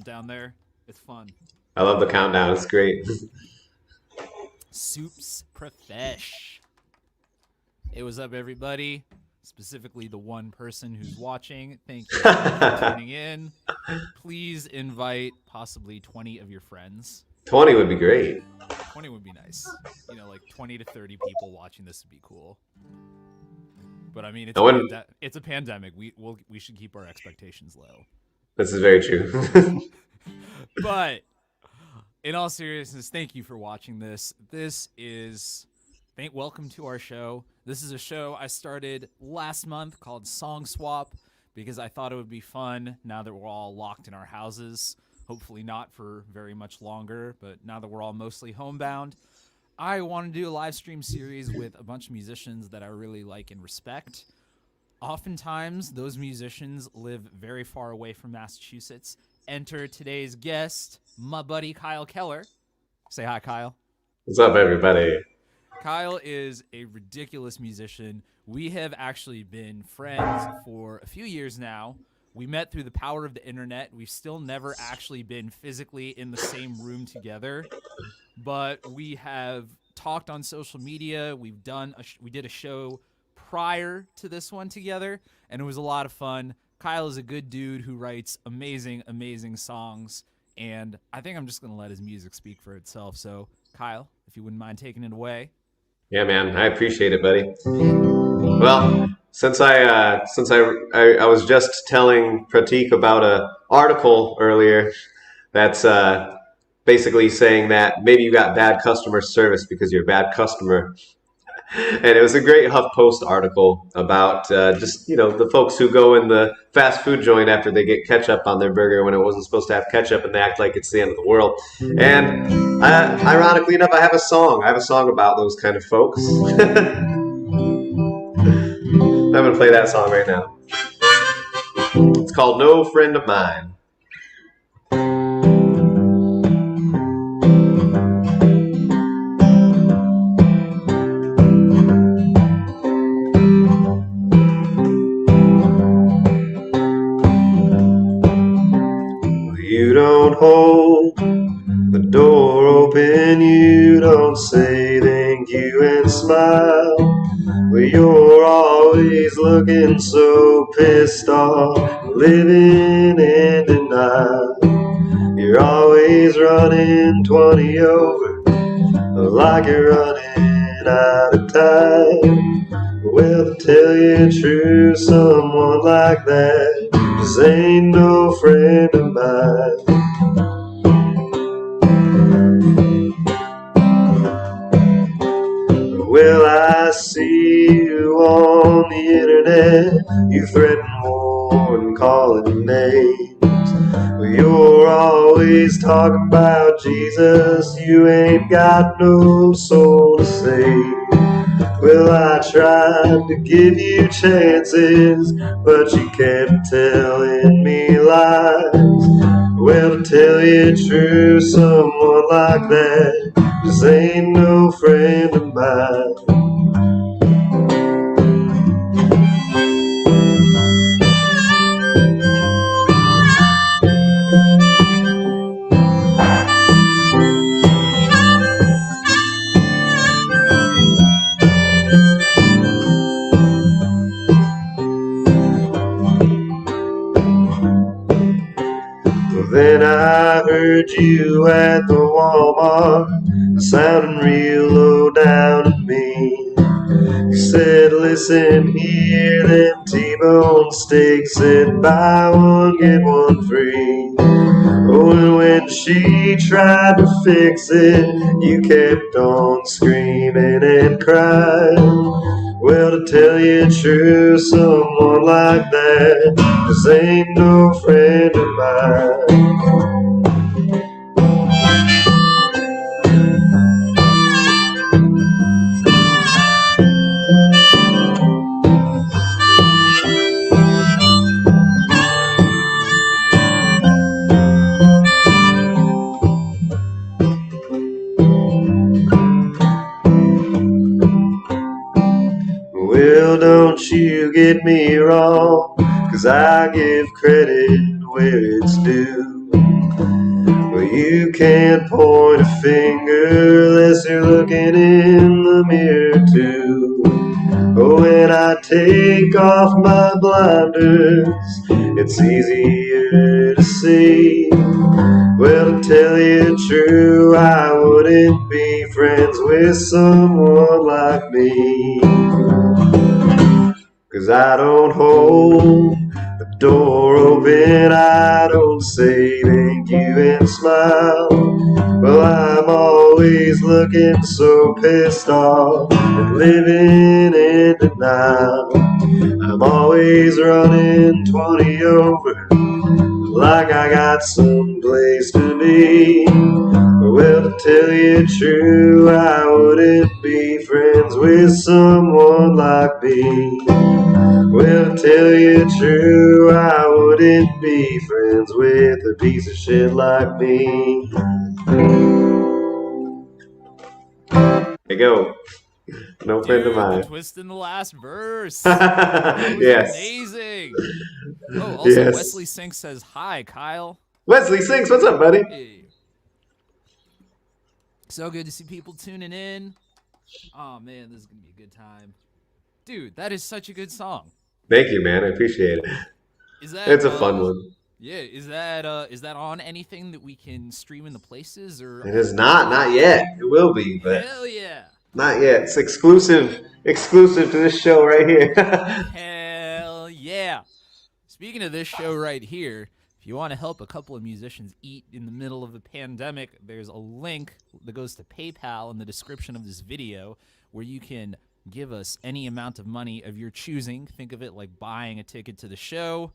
countdown there. It's fun. I love the countdown. It's great. Soups Profesh. Hey, what's up, everybody? Specifically, the one person who's watching. Thank you so much for tuning in. Please invite possibly 20 of your friends. 20 would be great. 20 would be nice. You know, like 20 to 30 people watching this would be cool. But I mean, it's a pandemic. We should keep our expectations low. This is very true. But in all seriousness, thank you for watching this. Welcome to our show. This is a show I started last month called SongSwap because I thought it would be fun now that we're all locked in our houses. Hopefully not for very much longer, but now that we're all mostly homebound, I want to do a live stream series with a bunch of musicians that I really like and respect. Oftentimes, those musicians live very far away from Massachusetts. Enter today's guest, my buddy Kyle Keller. Say hi, Kyle. What's up, everybody? Kyle is a ridiculous musician. We have actually been friends for a few years now. We met through the power of the internet. We've still never actually been physically in the same room together, but we have talked on social media. We did a show prior to this one together, and it was a lot of fun. Kyle is a good dude who writes amazing, amazing songs, and I think I'm just going to let his music speak for itself. So, Kyle, if you wouldn't mind taking it away. Yeah, man, I appreciate it, buddy. Well, since I was just telling Pratik about an article earlier that's basically saying that maybe you got bad customer service because you're a bad customer. And it was a great HuffPost article about just, the folks who go in the fast food joint after they get ketchup on their burger when it wasn't supposed to have ketchup, and they act like it's the end of the world. And ironically enough, I have a song. About those kind of folks. I'm going to play that song right now. It's called No Friend of Mine. You don't hold the door open, you don't say thank you and smile. Well, you're always looking so pissed off, living in denial. You're always running 20 over, like you're running out of time. Well, to tell you the truth, someone like that just ain't no friend of mine. Well, I see you on the internet, you threaten war and calling names. Well, you're always talking about Jesus, you ain't got no soul to save. Well, I tried to give you chances, but you kept telling me lies. Well, to tell you the truth, someone like that just ain't no friend of mine. Then I heard you at the Walmart, sounding real low down to me. You said, listen here, them T-bone steaks, said buy one, get one free. Oh, and when she tried to fix it, you kept on screaming and crying. Well, to tell you the truth, someone like that just ain't no friend of mine. Well, don't you get me wrong, 'cause I give credit where it's due. Well, you can't point a finger unless you're looking in the mirror too. Oh, when I take off my blinders, it's easier to see. Well, to tell you true, I wouldn't be friends with someone like me. 'Cause I don't hold the door open, I don't say thank you and smile. Well, I'm always looking so pissed off and living in denial. I'm always running 20 over like I got some place to be. Well, to tell you true, I wouldn't be friends with someone like me. Well, to tell you true, I wouldn't be friends with a piece of shit like me. There you go. No friend of Dude, the mine. twist in the last verse. That was Yes. amazing. Oh, also, Yes. Wesley Sink says, hi, Kyle. Wesley Sinks, what's up, buddy? Hey. So good to see people tuning in. Oh, man, this is going to be a good time. Dude, that is such a good song. Thank you, man. I appreciate it. Is that, It's a fun one. Yeah, is that on anything that we can stream in the places? Or It is not yet. It will be, but hell yeah. not yet. It's exclusive to this show right here. Hell yeah. Speaking of this show right here, if you want to help a couple of musicians eat in the middle of the pandemic, there's a link that goes to PayPal in the description of this video where you can give us any amount of money of your choosing. Think of it like buying a ticket to the show.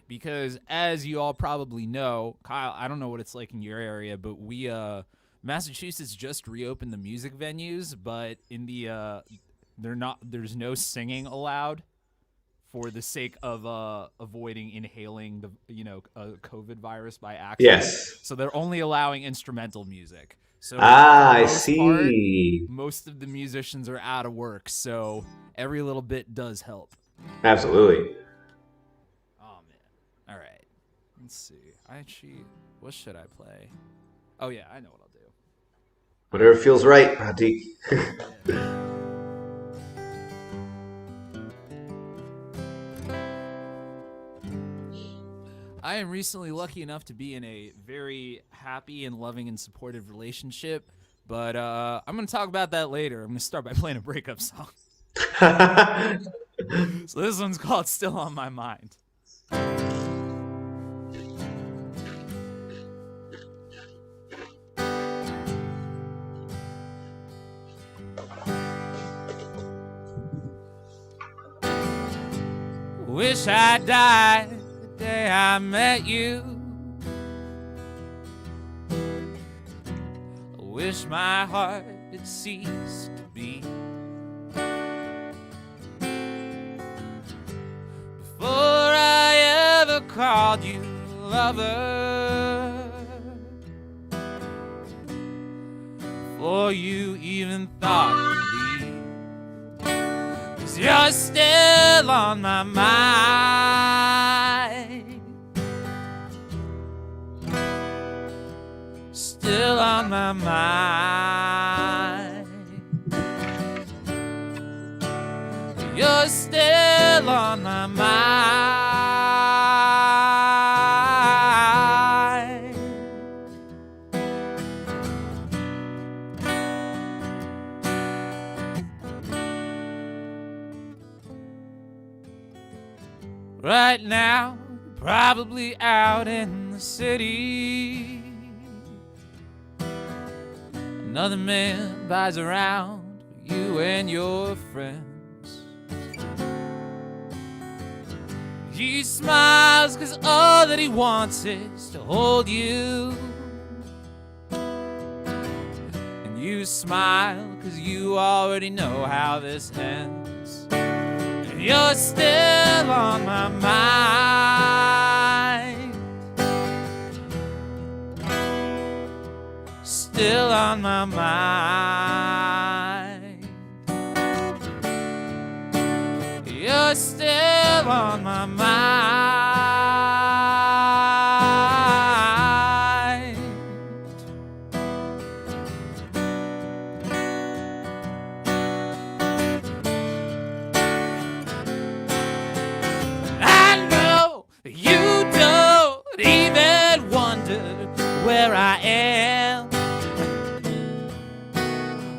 Because as you all probably know, Kyle, I don't know what it's like in your area, but Massachusetts just reopened the music venues, but in the there's no singing allowed for the sake of avoiding inhaling the COVID virus by accident. Yes. So they're only allowing instrumental music. So I see. Most of the musicians are out of work, so every little bit does help. Absolutely. Oh man. All right. Let's see. What should I play? Oh yeah, I know what I'll do. Whatever feels right, Pratik. I am recently lucky enough to be in a very happy and loving and supportive relationship, but I'm going to talk about that later. I'm going to start by playing a breakup song. So this one's called Still on My Mind. Wish I died the day I met you. I wish my heart had ceased to beat. Before I ever called you lover. Before you even thought to leave. 'Cause you're still on my mind. Still on my mind. You're still on my mind. Right now, you're probably out in the city. Another man buys around for you and your friends. He smiles 'cause all that he wants is to hold you. And you smile 'cause you already know how this ends. And you're still on my mind. Still on my mind. You're still on my mind. where I am,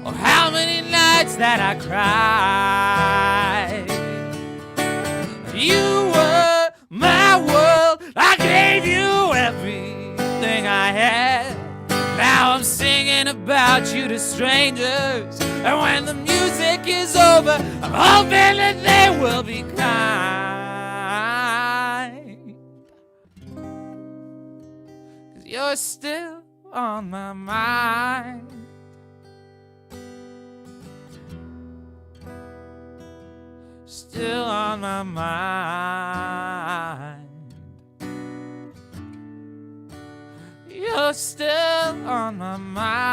or how many nights that I cried. You were my world, I gave you everything I had. Now I'm singing about you to strangers, and when the music is over, I'm hoping that they will be kind. 'Cause you're still on my mind. Still on my mind. You're still on my mind.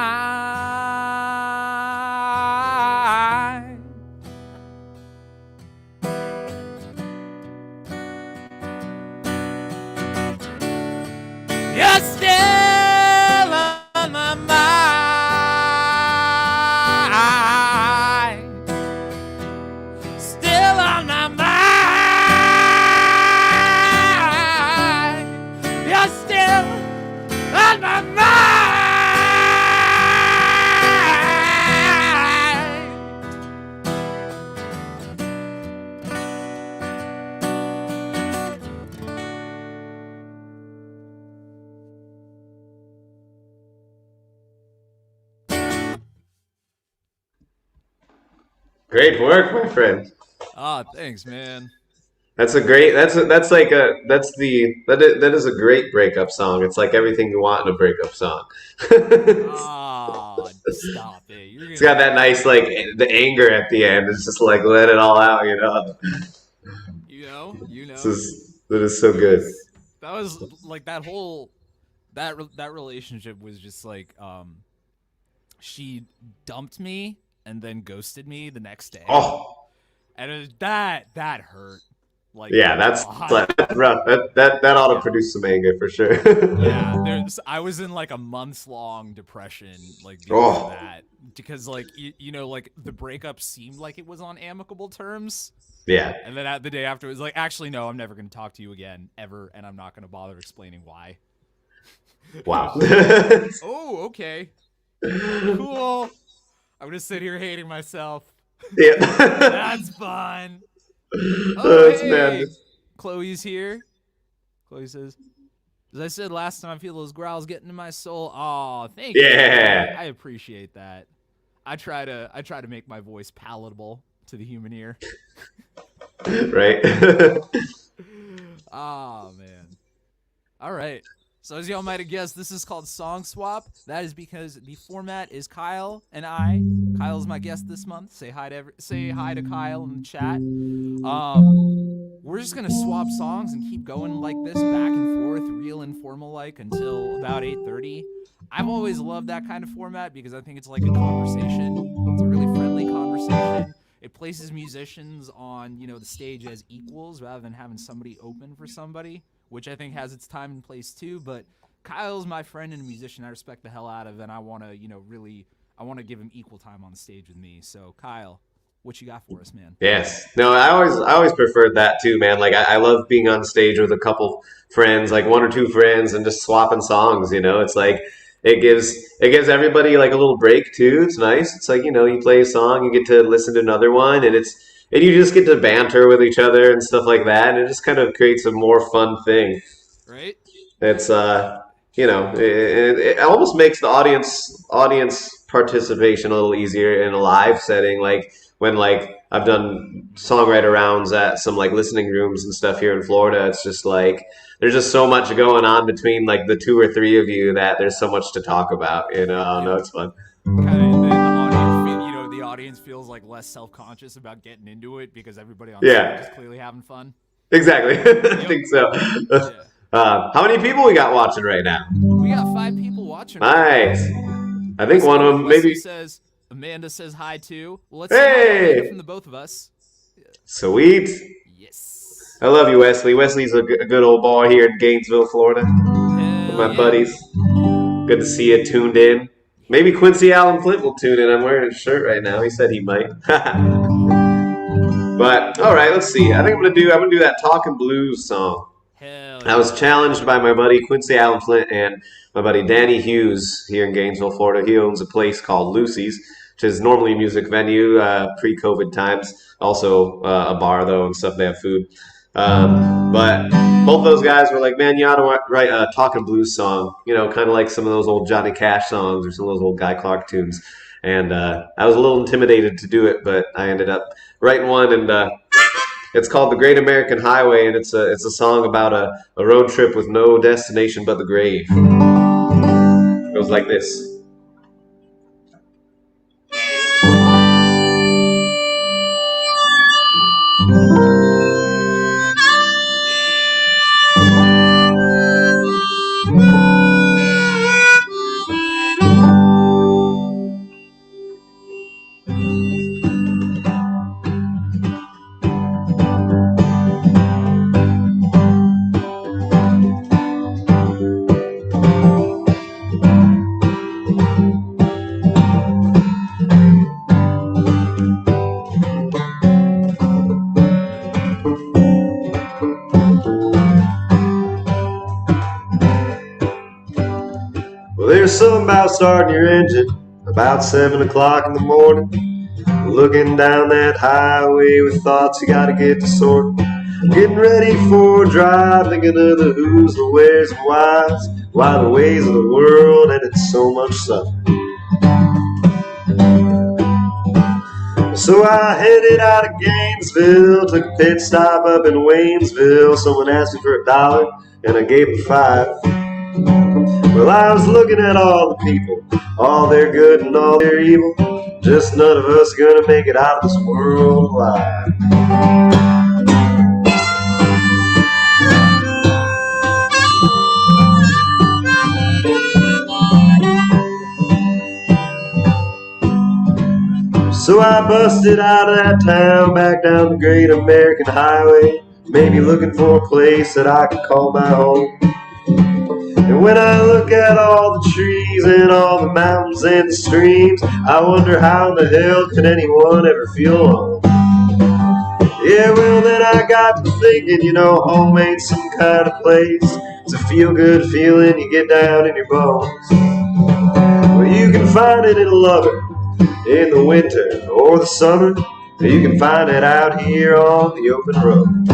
You're still on my mind. Still on my mind. You're still on my mind. Great work, my friend. Ah, thanks, man. That is a great breakup song. It's like everything you want in a breakup song. Ah, stop it. It's got that nice like the anger at the end. It's just like let it all out, you know. That is so good. That was like that whole that relationship was just like she dumped me and then ghosted me the next day. Oh, and it was, that hurt. Like yeah, that's rough. That ought to produce some anger for sure. Yeah, I was in like a months-long depression, like because of that, because like you know, like the breakup seemed like it was on amicable terms. Yeah. And then the day after, it was like, actually, no, I'm never going to talk to you again, ever, and I'm not going to bother explaining why. Wow. Oh, okay. Cool. I'm going to sit here hating myself. Yeah. That's fun. Oh, hey, madness. Chloe's here. Chloe says, as I said last time, I feel those growls getting to my soul. Oh, thank you. I appreciate that. I try to make my voice palatable to the human ear. Right. Oh, man. All right. So as y'all might have guessed, this is called SongSwap. That is because the format is Kyle and I. Kyle's my guest this month. Say hi to Kyle in the chat. We're just gonna swap songs and keep going like this, back and forth, real informal like, until about 8:30. I've always loved that kind of format because I think it's like a conversation. It's a really friendly conversation. It places musicians on, you know, the stage as equals rather than having somebody open for somebody, which I think has its time and place too. But Kyle's my friend and a musician I respect the hell out of, and I want to, you know, I want to give him equal time on the stage with me. So Kyle, what you got for us, man? Yes. No, I always preferred that too, man. Like I love being on stage with a couple friends, like one or two friends, and just swapping songs. You know, it's like it gives everybody like a little break too. It's nice. It's like, you know, you play a song, you get to listen to another one, and you just get to banter with each other and stuff like that, and it just kind of creates a more fun thing. Right? It's you know, it almost makes the audience participation a little easier in a live setting, like when like I've done songwriter rounds at some like listening rooms and stuff here in Florida. It's just like there's just so much going on between like the two or three of you that there's so much to talk about. You know, I don't know, it's fun. The audience feels like less self-conscious about getting into it because everybody on stage is clearly having fun. Exactly. I think so. Yeah. How many people we got watching right now? We got 5 people watching. Nice. I think one of them maybe says Amanda says hi too. Well, let's say hi to Amanda from the both of us. Sweet. Yes. I love you, Wesley. Wesley's a good old boy here in Gainesville, Florida. With my buddies. Good to see you tuned in. Maybe Quincy Allen Flint will tune in. I'm wearing his shirt right now. He said he might. But all right, let's see. I think I'm gonna do that Talkin' Blues song. Hell I was yeah. challenged by my buddy Quincy Allen Flint and my buddy Danny Hughes here in Gainesville, Florida. He owns a place called Lucy's, which is normally a music venue pre-COVID times. Also a bar though and stuff. They have food. But both those guys were like, "Man, you ought to write a talking blues song. You know, kind of like some of those old Johnny Cash songs or some of those old Guy Clark tunes." And I was a little intimidated to do it, but I ended up writing one, and it's called "The Great American Highway," and it's a song about a road trip with no destination but the grave. It goes like this. Well, there's something about starting your engine about 7 o'clock in the morning, looking down that highway with thoughts you gotta get to sort. Getting ready for a drive, thinking of the who's, the where's, and why's, why the ways of the world, and it's so much suffering. So I headed out of Gainesville, took a pit stop up in Waynesville. Someone asked me for $1, and I gave them 5. Well, I was looking at all the people, all their good and all their evil. Just none of us gonna make it out of this world alive. So I busted out of that town, back down the Great American Highway, maybe looking for a place that I could call my home. And when I look at all the trees and all the mountains and the streams, I wonder how in the hell could anyone ever feel alone? Yeah, well then I got to thinking, you know, home ain't some kind of place. It's a feel-good feeling you get down in your bones. Well, you can find it in a lover, in the winter or the summer. You can find it out here on the open road.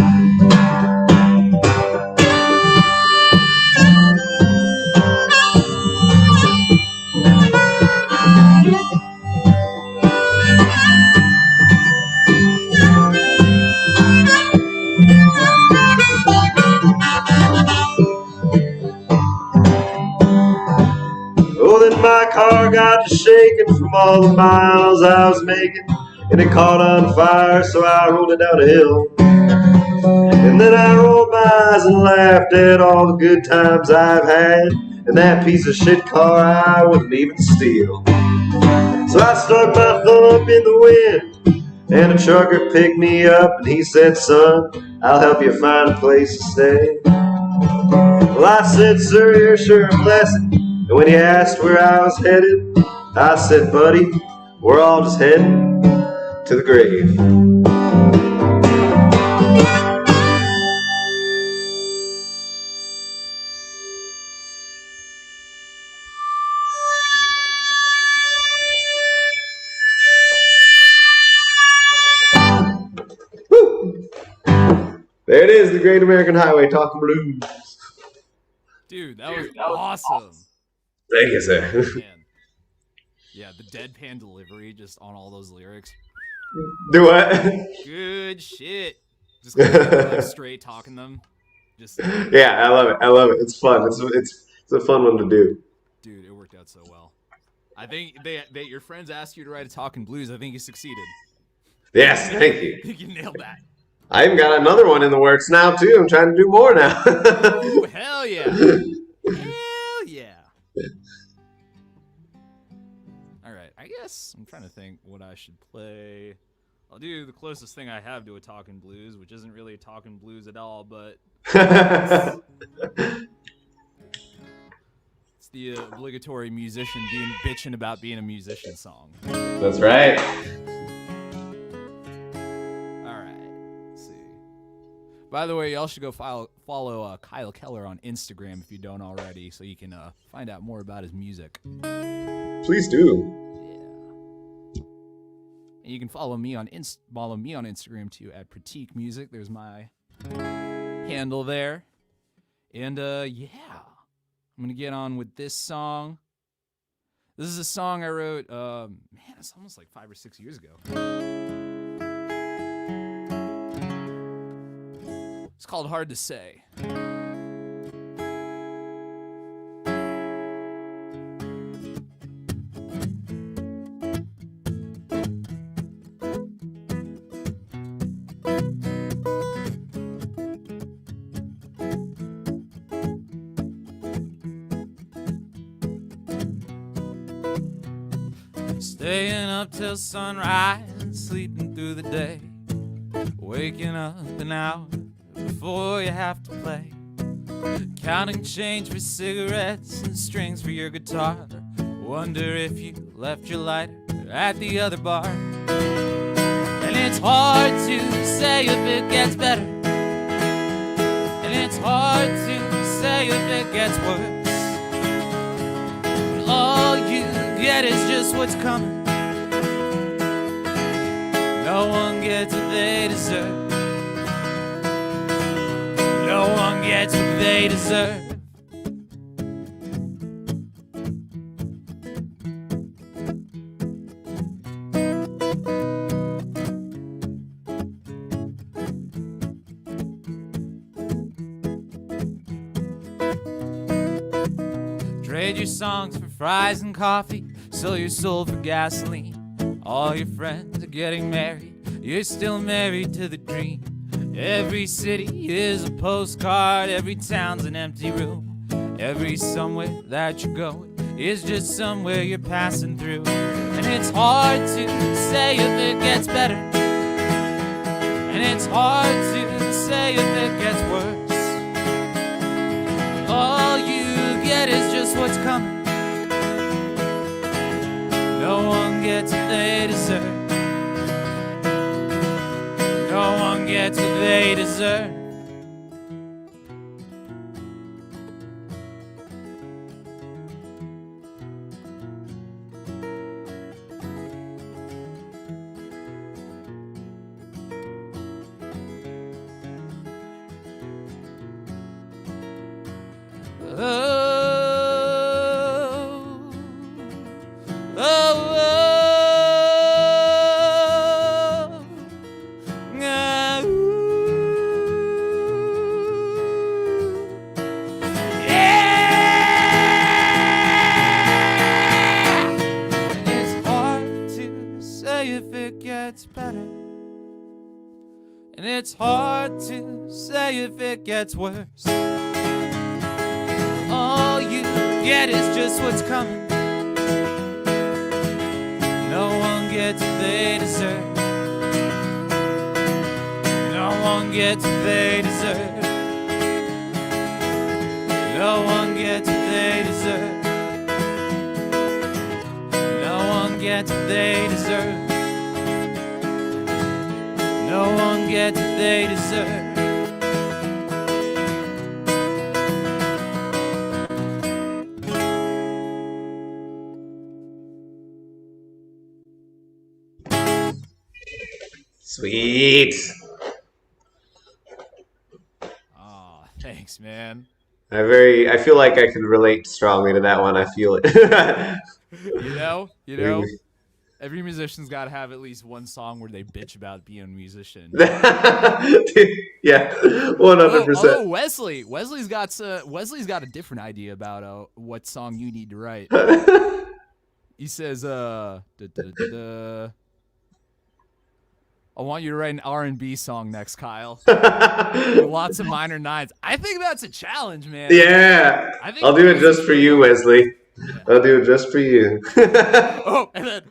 Oh, then my car got to shaking from all the miles I was making, and it caught on fire, so I rolled it down a hill. And then I rolled my eyes and laughed at all the good times I've had, and that piece of shit car I wouldn't even steal. So I stuck my thumb in the wind, and a trucker picked me up, and he said, "Son, I'll help you find a place to stay." Well, I said, "Sir, you're sure a blessing." And when he asked where I was headed, I said, "Buddy, we're all just heading to the grave." Woo! There it is, the Great American Highway, talking blues. Dude, that was awesome. Thank you, sir. Man. Yeah, the deadpan delivery just on all those lyrics. Do what? Good shit. Just like straight talking them. Just Yeah, I love it. I love it. It's fun. It's a fun one to do. dude, it worked out so well. I think they your friends asked you to write a talking blues. I think you succeeded. Yes, thank I you. think you nailed that. I even got another one in the works now too. I'm trying to do more now. Ooh, hell yeah. Hell yeah. All right, I guess I'm trying to think what I should play. I'll do the closest thing I have to a talking blues, which isn't really a talking blues at all, but it's the obligatory musician bitching about being a musician song. That's right. All right, let's see. By the way, y'all should go follow Kyle Keller on Instagram if you don't already, so you can find out more about his music. Please do. Yeah. And you can follow me on Instagram too at Pratik Music. There's my handle there. And yeah, I'm gonna get on with this song. This is a song I wrote. Man, it's almost like 5 or 6 years ago. It's called Hard to Say. Staying up till sunrise, sleeping through the day, waking up an hour before you have to play, counting change for cigarettes and strings for your guitar. Wonder if you left your lighter at the other bar. And it's hard to say if it gets better, and it's hard to say if it gets worse, but all you get is just what's coming. No one gets what they deserve. No one gets what they deserve. Trade your songs for fries and coffee, sell your soul for gasoline. All your friends are getting married, you're still married to the dream. Every city is a postcard, every town's an empty room. Every somewhere that you're going is just somewhere you're passing through. And it's hard to say if it gets better, and it's hard to say if it gets worse. All you get is just what's coming. No one gets what they deserve. No one gets what they deserve. It's hard to say if it gets worse. All you get is just what's coming. No one gets what they deserve. No one gets what they deserve. No one gets what they deserve. No one gets what they deserve. No one gets what they deserve. Sweet. Oh, thanks, man. I feel like I can relate strongly to that one. I feel it. You know, every musician's got to have at least one song where they bitch about being a musician. Yeah, 100%. Although Wesley's got a different idea about what song you need to write. He says, I want you to write an R&B song next, Kyle. With lots of minor nines. I think that's a challenge, man. Yeah. I'll do it just for you, Wesley. Yeah. I'll do it just for you. Oh, and then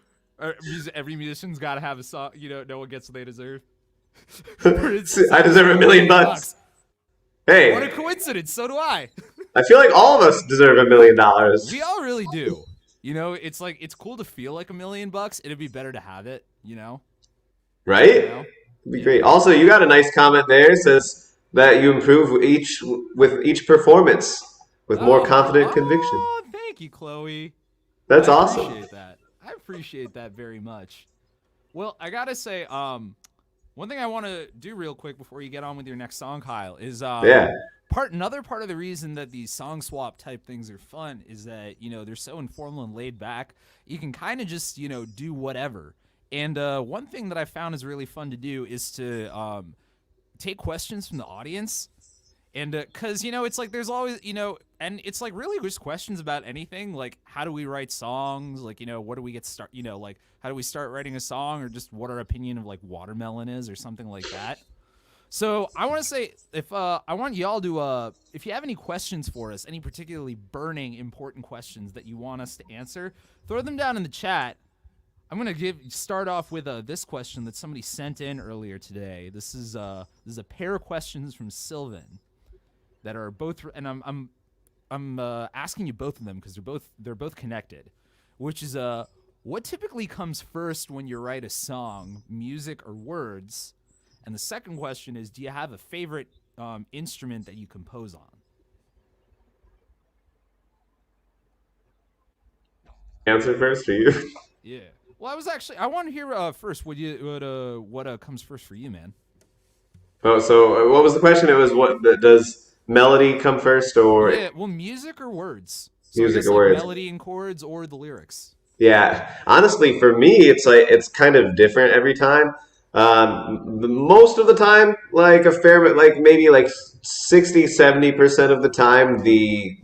every musician's got to have a song, no one gets what they deserve. I deserve $1 million. Hey. What a coincidence. So do I. I feel like all of us deserve $1 million. We all really do. It's like, it's cool to feel like $1 million. It'd be better to have it, Right? It'd be great. Also, you got a nice comment there. It says, that you improve each performance with more confident conviction. Thank you, Chloe. That's I awesome. appreciate that. I appreciate that very much. Well, I gotta say, one thing I want to do real quick before you get on with your next song, Kyle, is Yeah. another part of the reason that these song swap type things are fun is that they're so informal and laid back. You can kind of just do whatever. And one thing that I found is really fun to do is to take questions from the audience. And because it's like there's always and it's like really just questions about anything, like how do we write songs, like what do we get start, like how do we start writing a song, or just what our opinion of like watermelon is, or something like that. So I want to say, if I want y'all to if you have any questions for us, any particularly burning important questions that you want us to answer, throw them down in the chat. I'm gonna start off with this question that somebody sent in earlier today. This is a pair of questions from Sylvan that are both, and I'm asking you both of them because they're both connected. Which is what typically comes first when you write a song, music or words? And the second question is, do you have a favorite instrument that you compose on? Answer first for you. Yeah. Well, I want to hear first. What comes first for you, man? Oh, so what was the question? It was what does melody come first or Yeah. Well, music or words. So I music guess or like words? melody and chords or the lyrics. Yeah, honestly, for me, it's kind of different every time. Most of the time, like a fair bit, like maybe like 60-70% of the time, the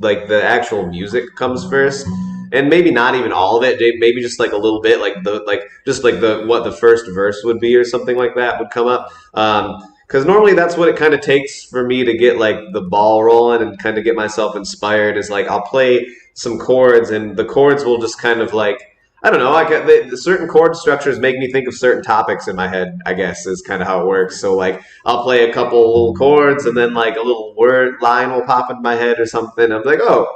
actual music comes first, and maybe not even all of it. Maybe just like a little bit, like the what the first verse would be or something like that would come up. Yeah. Because normally that's what it kind of takes for me to get like the ball rolling and kind of get myself inspired. Is like I'll play some chords, and the chords will just kind of like I don't know. The certain chord structures make me think of certain topics in my head. I guess is kind of how it works. So like I'll play a couple little chords, and then like a little word line will pop into my head or something. I'm like, oh,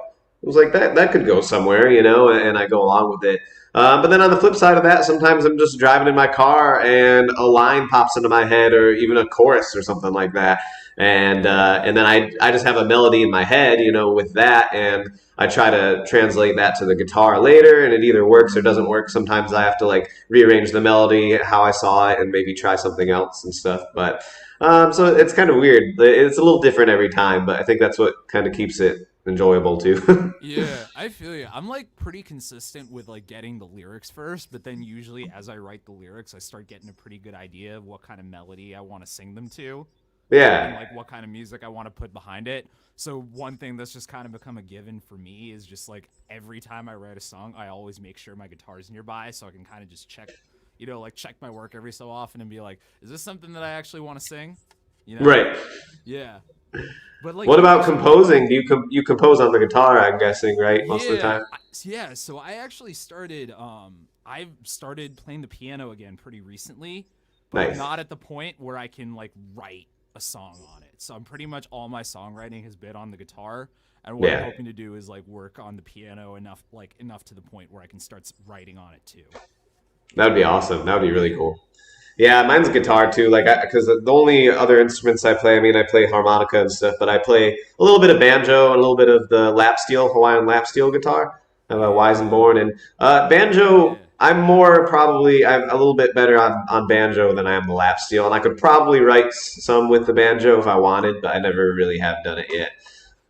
it was like that could go somewhere, and I go along with it. But then on the flip side of that, sometimes I'm just driving in my car and a line pops into my head, or even a chorus or something like that, and then I just have a melody in my head, with that, and I try to translate that to the guitar later, and it either works or doesn't work. Sometimes I have to like rearrange the melody how I saw it and maybe try something else and stuff. But so it's kind of weird. It's a little different every time, but I think that's what kind of keeps it enjoyable too. Yeah, I feel you. I'm like pretty consistent with like getting the lyrics first, but then usually as I write the lyrics, I start getting a pretty good idea of what kind of melody I want to sing them to, and Yeah. like what kind of music I want to put behind it. So one thing that's just kind of become a given for me is just like every time I write a song, I always make sure my guitar's nearby so I can kind of just check, like check my work every so often and be like, is this something that I actually want to sing? You know? Right. Yeah. But like What you about mentioned, composing? Do you compose on the guitar? I'm guessing, right? Most of the yeah, time. yeah. So I actually started. I've started playing the piano again pretty recently, but I'm Nice. not at the point where I can like write a song on it. So I'm pretty much all my songwriting has been on the guitar, and what I'm Yeah. hoping to do is like work on the piano enough to the point where I can start writing on it too. That would be awesome. That would be really Yeah. cool. Yeah, mine's guitar too. Like, because the only other instruments I play, I mean, I play harmonica and stuff, but I play a little bit of banjo and a little bit of the lap steel, Hawaiian lap steel guitar. I have a Yeah. Weisenborn and banjo. Yeah. I'm a little bit better on banjo than I am the lap steel, and I could probably write some with the banjo if I wanted, but I never really have done it yet.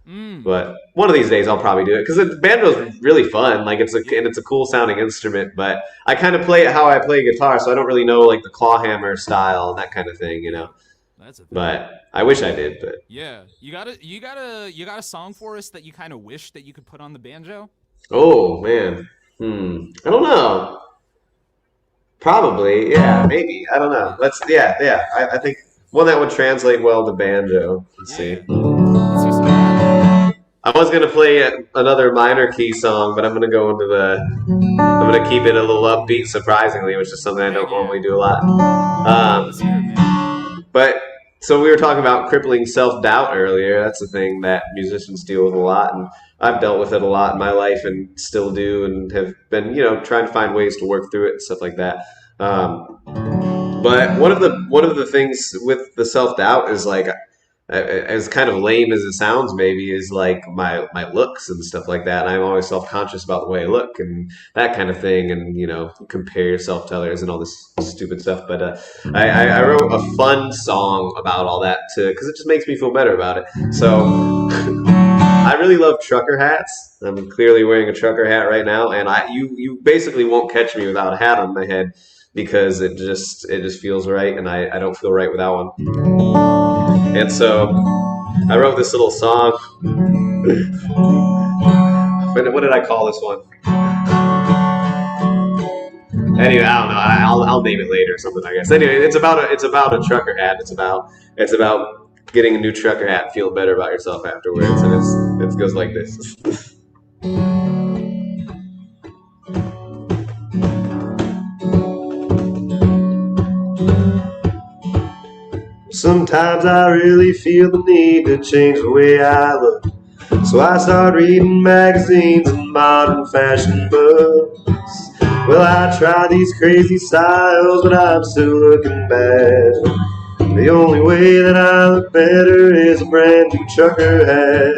Mm. But one of these days I'll probably do it because the banjo's really fun. Like Yeah. it's a cool sounding instrument. But I kind of play it how I play guitar, so I don't really know like the claw hammer style and that kind of thing. Yep. That's a thing. But I wish I did. But Yeah. You got a song for us that you kind of wish that you could put on the banjo? oh man, I don't know. Probably, yeah, maybe. I don't know. Yeah. Yeah. I think one that would translate well to banjo. Let's see. Yeah. Let's hear some of that, man. I was gonna play another minor key song, but I'm gonna go into the. I'm gonna keep it a little upbeat, surprisingly, which is something I Heck don't yeah. normally do a lot. Let's hear it, man. But so we were talking about crippling self doubt earlier. That's a thing that musicians deal with a lot, and I've dealt with it a lot in my life, and still do, and have been, trying to find ways to work through it and stuff like that. But one of the things with the self doubt is like as kind of lame as it sounds, maybe, is like my looks and stuff like that. And I'm always self conscious about the way I look and that kind of thing, and compare yourself to others and all this stupid stuff. But I wrote a fun song about all that too, because it just makes me feel better about it. So I really love trucker hats. I'm clearly wearing a trucker hat right now, and you basically won't catch me without a hat on my head because it just feels right, and I don't feel right without one. And so I wrote this little song. What did I call this one? Anyway, I don't know. I'll name it later or something, I guess. Anyway, it's about a trucker hat. It's about getting a new trucker hat and feeling better about yourself afterwards. And it goes like this. Sometimes I really feel the need to change the way I look. So I start reading magazines and modern fashion books. Well, I try these crazy styles, but I'm still looking bad. The only way that I look better is a brand new trucker hat.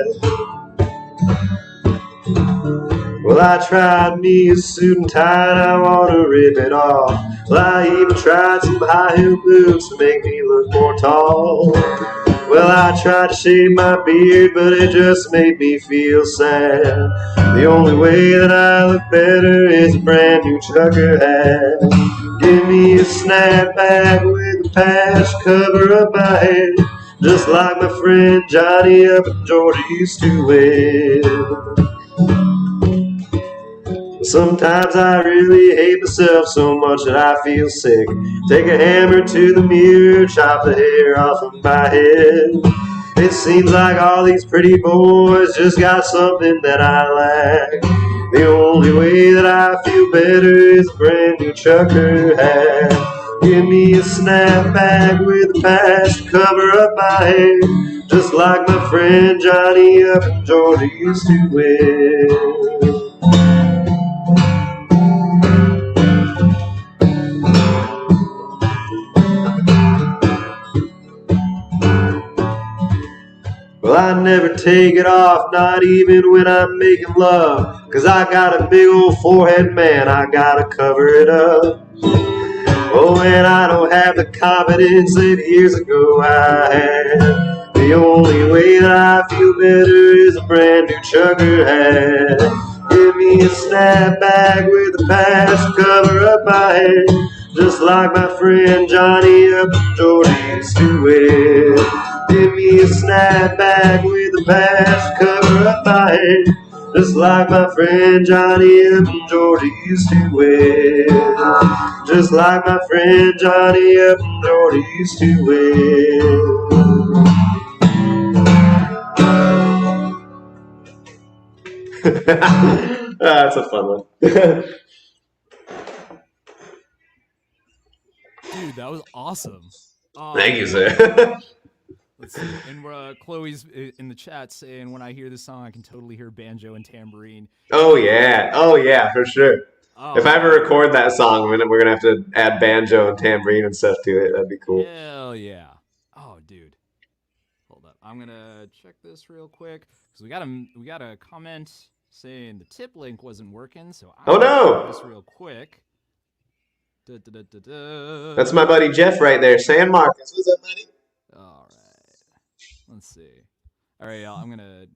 Well, I tried me a suit and tie and I want to rip it off. Well, I even tried some high-heel boots to make me look more tall. Well, I tried to shave my beard, but it just made me feel sad. The only way that I look better is a brand new trucker hat. Give me a snapback with a patch, cover up my head, just like my friend Johnny up in Georgia used to wear. Sometimes I really hate myself so much that I feel sick. Take a hammer to the mirror, chop the hair off of my head. It seems like all these pretty boys just got something that I lack. The only way that I feel better is a brand new trucker hat. Give me a snapback with a patch to cover up my hair, just like my friend Johnny up in Georgia used to wear. Well, I never take it off, not even when I'm making love, 'cause I got a big old forehead, man, I gotta cover it up. Oh, and I don't have the confidence that years ago I had. The only way that I feel better is a brand new trucker hat. Give me a snapback with a patch to cover up my head, just like my friend Johnny up in Georgia used to wear. Give me a snapback with a patch to cover up my head, just like my friend Johnny up in Georgia used to wear. Just like my friend Johnny up in Georgia used to wear. That's a fun one. Dude, that was awesome. Thank you, sir. Let's see. And Chloe's in the chat saying, when I hear this song, I can totally hear banjo and tambourine. Oh yeah, for sure. Oh, If I ever record that song, we're gonna have to add banjo and tambourine and stuff to it. That'd be cool. hell yeah. Oh, dude. Hold up. I'm going to check this real quick because we got a comment saying the tip link wasn't working. So I'm going to check this real quick. That's my buddy Jeff right there, San Marcos. What's up, buddy? All right. Let's see. All right, y'all. I'm going to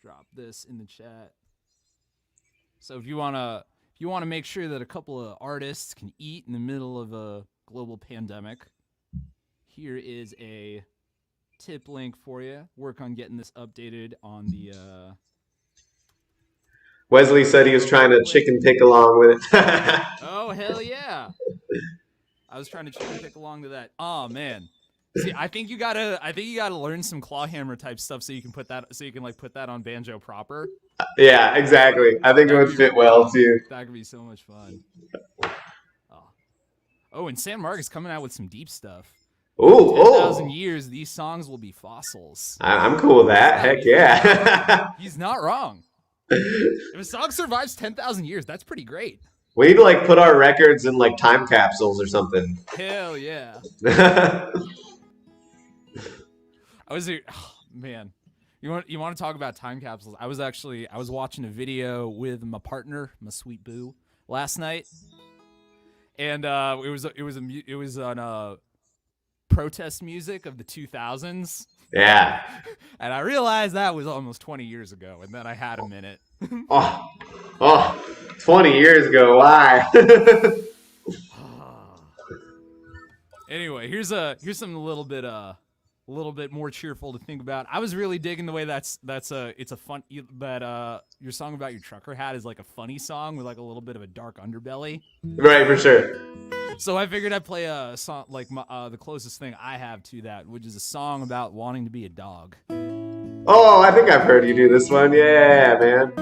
drop this in the chat. So if you want to make sure that a couple of artists can eat in the middle of a global pandemic, here is a tip link for you. Work on getting this updated on the Wesley said he was trying to chicken pick along with it. Oh, hell yeah. I was trying to chicken pick along to that. Oh man. See, I think you gotta learn some clawhammer type stuff so you can put that on banjo proper. Yeah, exactly. I think it would fit well too. That could be so much fun. Oh, and San Marcos coming out with some deep stuff. Ooh, 10,000 years, these songs will be fossils. I'm cool with that. Heck yeah. He's not wrong. If a song survives 10,000 years, that's pretty great. We need to put our records in time capsules or something. Hell yeah. I was here. Oh, man, you want to talk about time capsules? I was watching a video with my partner, my sweet boo, last night, and it was on protest music of the 2000s. Yeah. And I realized that was almost 20 years ago, and then I had a minute. Oh, oh, 20 years ago. Why? Anyway, here's something a little bit more cheerful to think about. I was really digging the way it's a fun that your song about your trucker hat is like a funny song with like a little bit of a dark underbelly. Right, for sure. So I figured I'd play a song like the closest thing I have to that, which is a song about wanting to be a dog. Oh, I think I've heard you do this one. Yeah, man.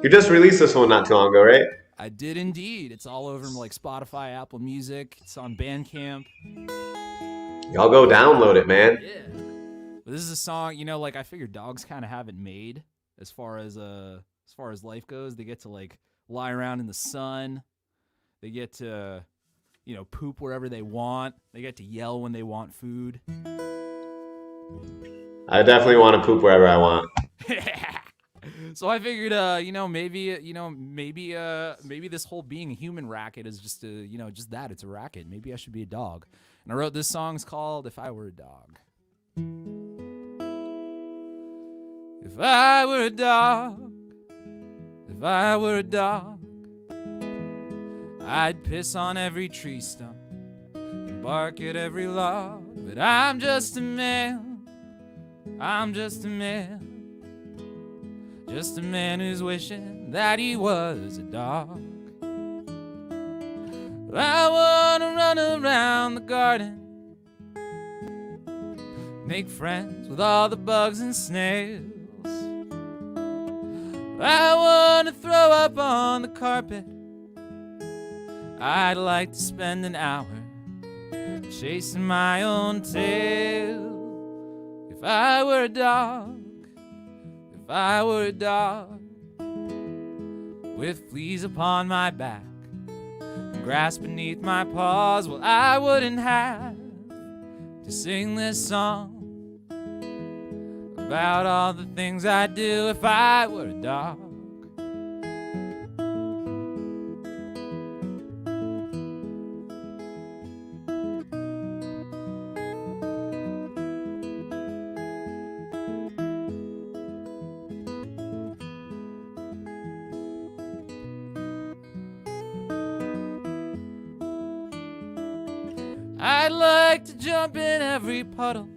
You just released this one not too long ago, right? I did indeed. It's all over like Spotify, Apple Music. It's on Bandcamp. Y'all go download it, man. Yeah. But this is a song, like I figured dogs kind of have it made as far as life goes. They get to like lie around in the sun. They get to poop wherever they want. They get to yell when they want food. I definitely want to poop wherever I want. So I figured, maybe this whole being a human racket is just just that. It's a racket. Maybe I should be a dog. And I wrote this song. It's called "If I Were a Dog." If I were a dog, if I were a dog, I'd piss on every tree stump and bark at every log. But I'm just a man. I'm just a man. Just a man who's wishing that he was a dog. I wanna run around the garden, make friends with all the bugs and snails. I wanna throw up on the carpet. I'd like to spend an hour chasing my own tail. If I were a dog, if I were a dog, with fleas upon my back and grass beneath my paws, well, I wouldn't have to sing this song about all the things I'd do if I were a dog. I'd like to jump in every puddle,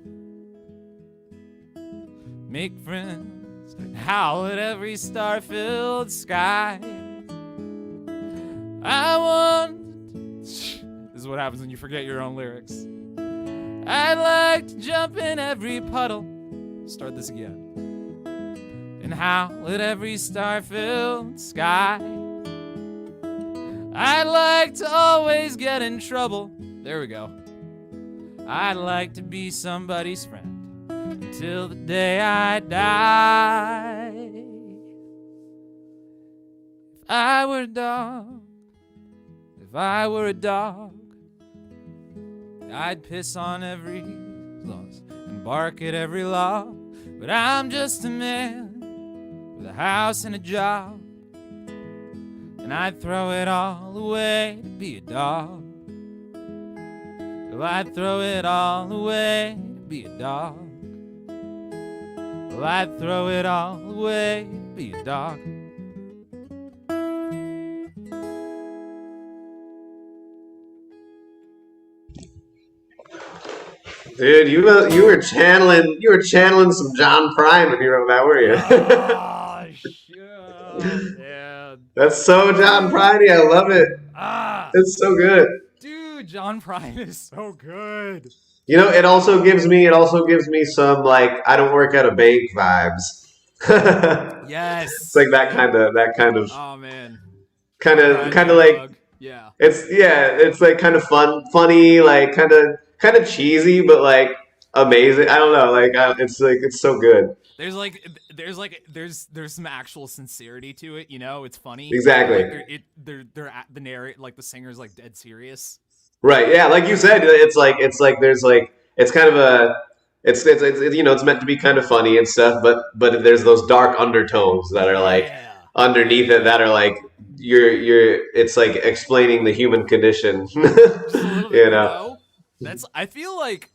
make friends, howl at every star-filled sky. I want... This is what happens when you forget your own lyrics. I'd like to jump in every puddle, start this again, and howl at every star-filled sky. I'd like to always get in trouble. There we go. I'd like to be somebody's friend until the day I die. If I were a dog, if I were a dog, I'd piss on every loss and bark at every log. But I'm just a man with a house and a job, and I'd throw it all away to be a dog. Well, I'd throw it all away to be a dog. Well, I'd throw it all away to be a dog. Dude, you were channeling some John Prine when you wrote that, were you? Oh, shit, man. That's so John Prine. I love it. It's so good. Dude, John Prine is so good. It also gives me some like I don't work at a bank vibes. Yes. It's like that kind of. Oh man. Kind of like. Yeah. It's like kind of funny, like kind of cheesy, but like amazing. I don't know, like it's so good. There's some actual sincerity to it, It's funny. Exactly. Like they're at the narrate, like the singer's like dead serious. Right. Yeah. Like you said, it's like there's like it's kind of it's meant to be kind of funny and stuff, but there's those dark undertones that are like Yeah. underneath it that are like you're it's like explaining the human condition. Just a little bit, You know. That's I feel like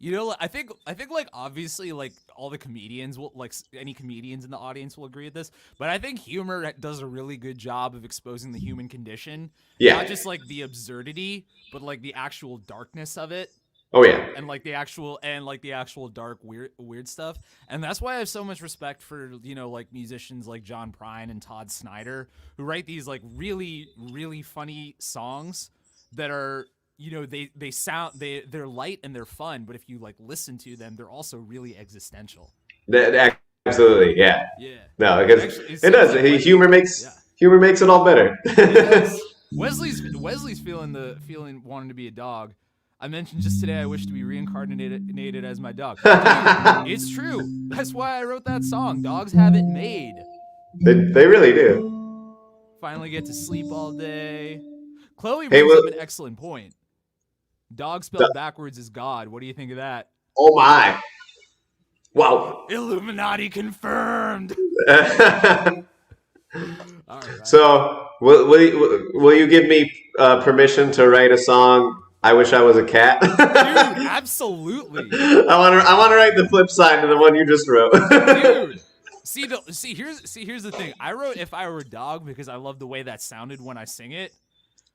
I think like obviously like all the comedians will like any comedians in the audience will agree with this, but I think humor does a really good job of exposing the human condition, Yeah. not just like the absurdity, but like the actual darkness of it. Oh yeah. And like the actual dark weird stuff, and that's why I have so much respect for like musicians like John Prine and Todd Snyder, who write these like really funny songs that are they're light and they're fun, but if you like listen to them, they're also really existential. Absolutely. Yeah. Yeah. No, because Actually, it does. Yeah, Humor makes it all better. it does. Wesley's feeling wanting to be a dog. I mentioned just today I wish to be reincarnated as my dog. Dude, it's true. That's why I wrote that song. Dogs have it made. They really do. Finally get to sleep all day. Chloe Hey, brings up an excellent point. Dog spelled backwards is God. What do you think of that? oh my! Wow. Illuminati confirmed. All right. So, will you give me permission to write a song? I wish I was a cat. Dude, absolutely. I want to write the flip side to the one you just wrote. Dude, here's the thing. I wrote "If I Were a Dog" because I love the way that sounded when I sing it.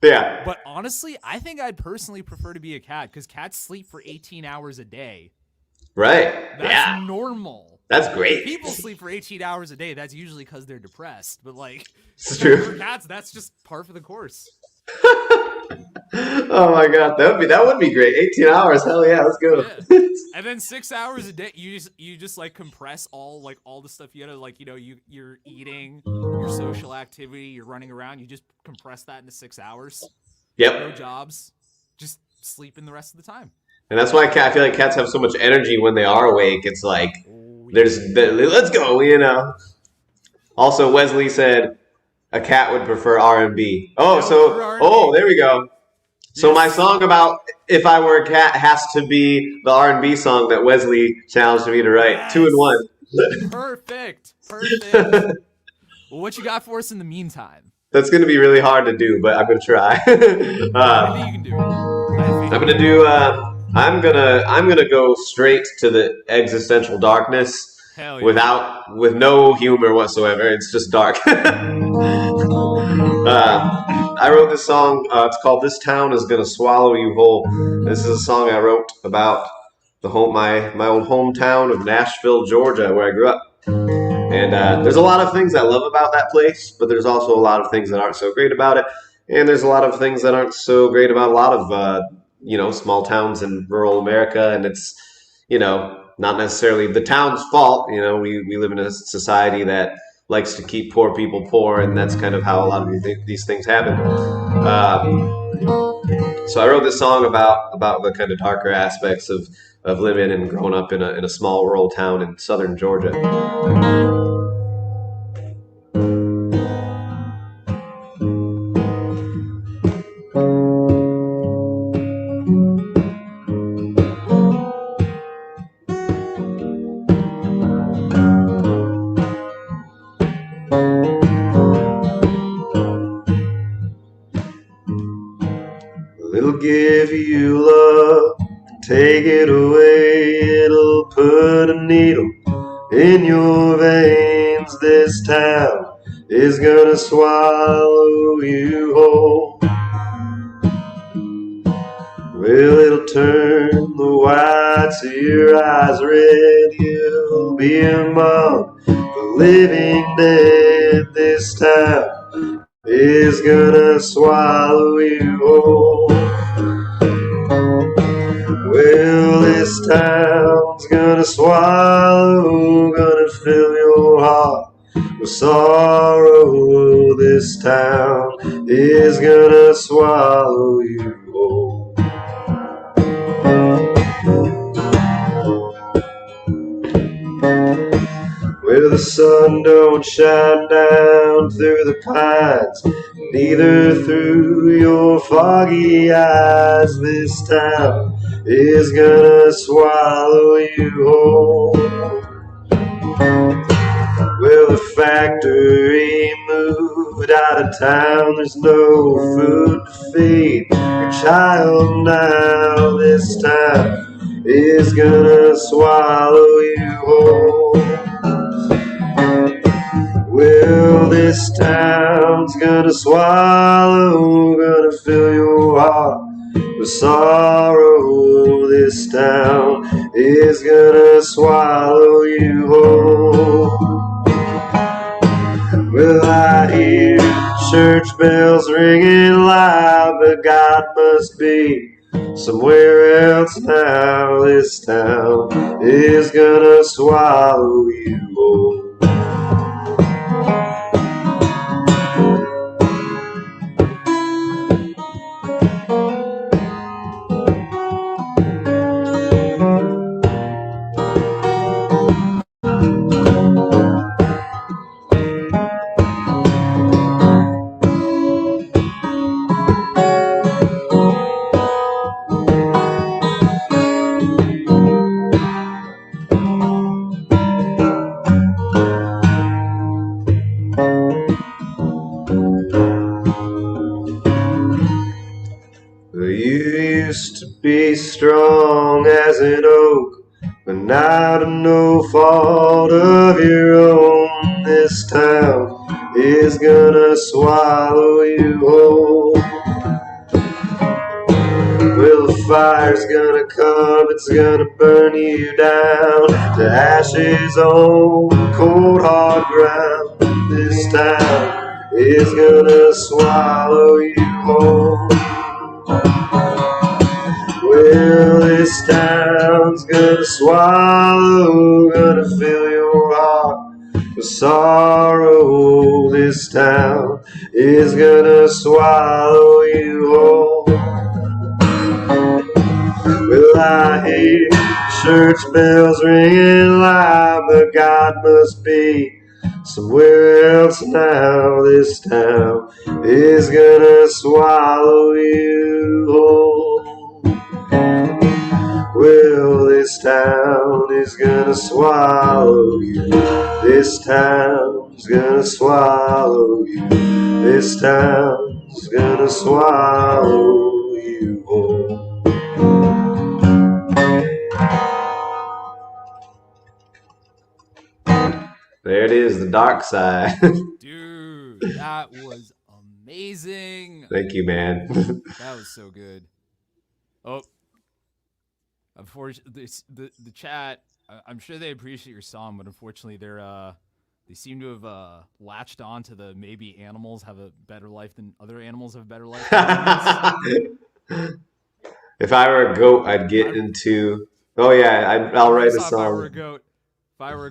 Yeah. But honestly, I think I'd personally prefer to be a cat because cats sleep for 18 hours a day. Right. That's normal. That's great. If people sleep for 18 hours a day, that's usually because they're depressed. But like, It's true. for cats, that's just par for the course. Oh my god, that would be great. 18 hours, hell yeah, let's go. Yeah. And then 6 hours a day, you just like compress all the stuff you gotta like you're eating, your social activity, you're running around. You just compress that into 6 hours. Yep. No jobs, just sleeping the rest of the time. And that's why I feel like cats have so much energy when they are awake. It's like let's go, Also, Wesley said a cat would prefer R&B. There we go. So my song about if I were a cat has to be the R&B song that Wesley challenged me to write. Yes. 2 in 1. Perfect. Well, what you got for us in the meantime? That's going to be really hard to do, but I'm going to try. I think you can do it. I'm going to do. I'm gonna go straight to the existential darkness. Hell yeah. with no humor whatsoever. It's just dark. I wrote this song. It's called "This Town Is Gonna Swallow You Whole." This is a song I wrote about my old hometown of Nashville, Georgia, where I grew up. And there's a lot of things I love about that place, but there's also a lot of things that aren't so great about it. And there's a lot of things that aren't so great about a lot of small towns in rural America. And it's not necessarily the town's fault. We live in a society that likes to keep poor people poor, and that's kind of how a lot of these things happen. So I wrote this song about the kind of darker aspects of living and growing up in a small rural town in southern Georgia. It'll give you love, take it away. It'll put a needle in your veins. This town is gonna swallow you whole. Well, it'll turn the whites of your eyes red. You'll be among the living dead. This town is gonna swallow you whole. Well, this town's gonna swallow, gonna fill your heart with sorrow. This town is gonna swallow you whole. Where the sun don't shine down through the pines, neither through your foggy eyes. This town is gonna swallow you whole. Well, the factory moved out of town. There's no food to feed your child now. This time is gonna swallow you whole. Well, this town's gonna swallow, gonna fill your heart with sorrow. This town is gonna swallow you whole. Well, I hear church bells ringing loud, but God must be somewhere else now. This town is gonna swallow you whole. You used to be strong as an oak, but now to no fault of your own. This town is gonna swallow you whole. Well, the fire's gonna come, it's gonna burn you down to ashes on cold hard ground. This town is gonna swallow you whole. Well, this town's gonna swallow, gonna fill your heart with sorrow. This town is gonna swallow you whole. Well, I hear church bells ringing loud, but God must be somewhere else now. This town is gonna swallow you whole. Well, this town is gonna swallow you. This town's gonna swallow you. This town's gonna swallow you whole. There it is, the dark side. Dude, that was amazing. Thank you, man. That was so good. Oh, unfortunately, the chat. I'm sure they appreciate your song, but unfortunately, they seem to have latched on to the maybe animals have a better life than other animals have a better life than humans. If I were a goat, I'd get into. Oh yeah, I'll write a If I were a song.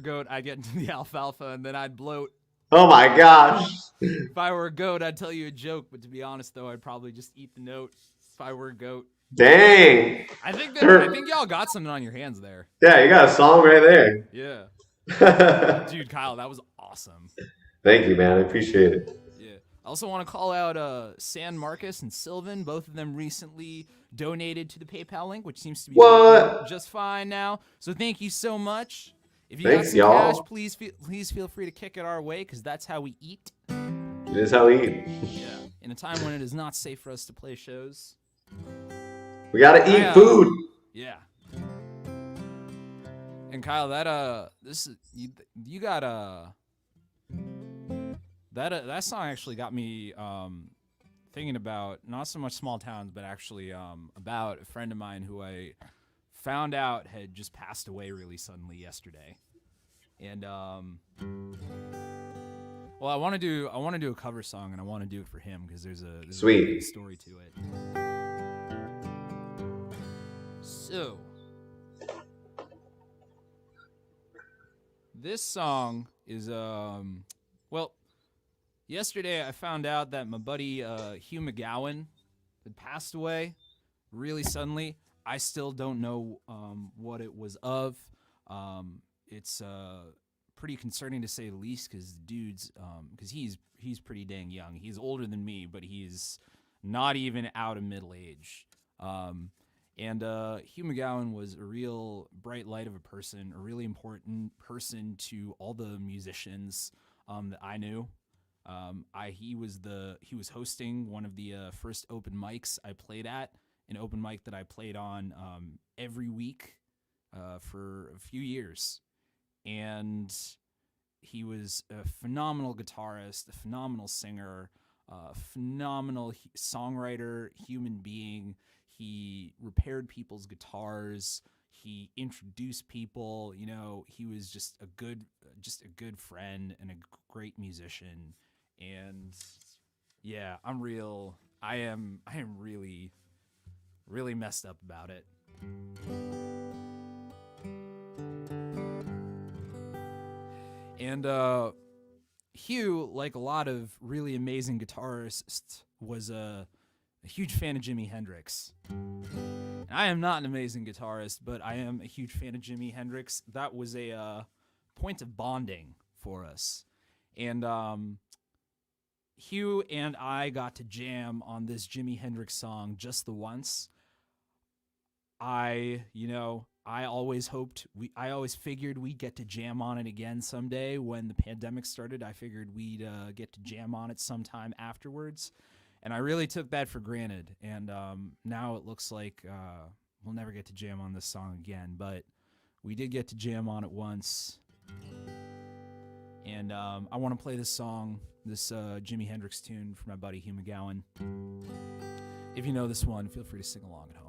goat, I'd get into the alfalfa and then I'd bloat. Oh my gosh. If I were a goat, I'd tell you a joke, but to be honest, though, I'd probably just eat the note. If I were a goat, Dang. I think y'all got something on your hands there. Yeah, you got a song right there. Yeah, dude, Kyle, that was awesome. Thank you, man. I appreciate it. Yeah. I also want to call out San Marcos and Sylvan. Both of them recently donated to the PayPal link, which seems to be working just fine now. So thank you so much. If you got some cash, please feel free to kick it our way, because that's how we eat. It is how we eat. Yeah. In a time when it is not safe for us to play shows. We gotta eat food. Yeah. And Kyle, that you got that song actually got me thinking about not so much small towns, but actually about a friend of mine who I found out had just passed away really suddenly yesterday. And well, I want to do a cover song, and I want to do it for him because there's a big story to it. So, this song is well, yesterday I found out that my buddy Hugh McGowan had passed away really suddenly. I still don't know what it was of. It's pretty concerning to say the least, because dude's because he's pretty dang young. He's older than me, but he's not even out of middle age. And Hugh McGowan was a real bright light of a person, a really important person to all the musicians that I knew. He was hosting one of the first open mics I played at, an open mic that I played on every week for a few years. And he was a phenomenal guitarist, a phenomenal singer, phenomenal songwriter, human being. He repaired people's guitars. He introduced people. You know, he was just a good friend and a great musician. And yeah, I am really, really messed up about it. And Hugh, like a lot of really amazing guitarists, was a huge fan of Jimi Hendrix. And I am not an amazing guitarist, but I am a huge fan of Jimi Hendrix. That was a point of bonding for us. And Hugh and I got to jam on this Jimi Hendrix song just the once. I always figured we'd get to jam on it again someday. When the pandemic started, I figured we'd get to jam on it sometime afterwards. And I really took that for granted. And now it looks like we'll never get to jam on this song again. But we did get to jam on it once. And I want to play this song, this Jimi Hendrix tune for my buddy Hugh McGowan. If you know this one, feel free to sing along at home.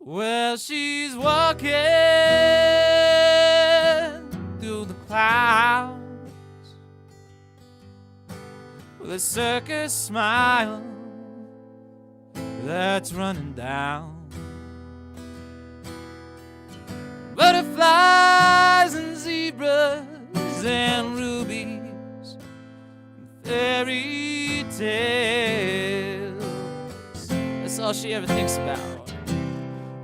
Well, she's walking through the clouds with a circus smile that's running down. Butterflies and zebras and rubies and fairy tales. That's all she ever thinks about.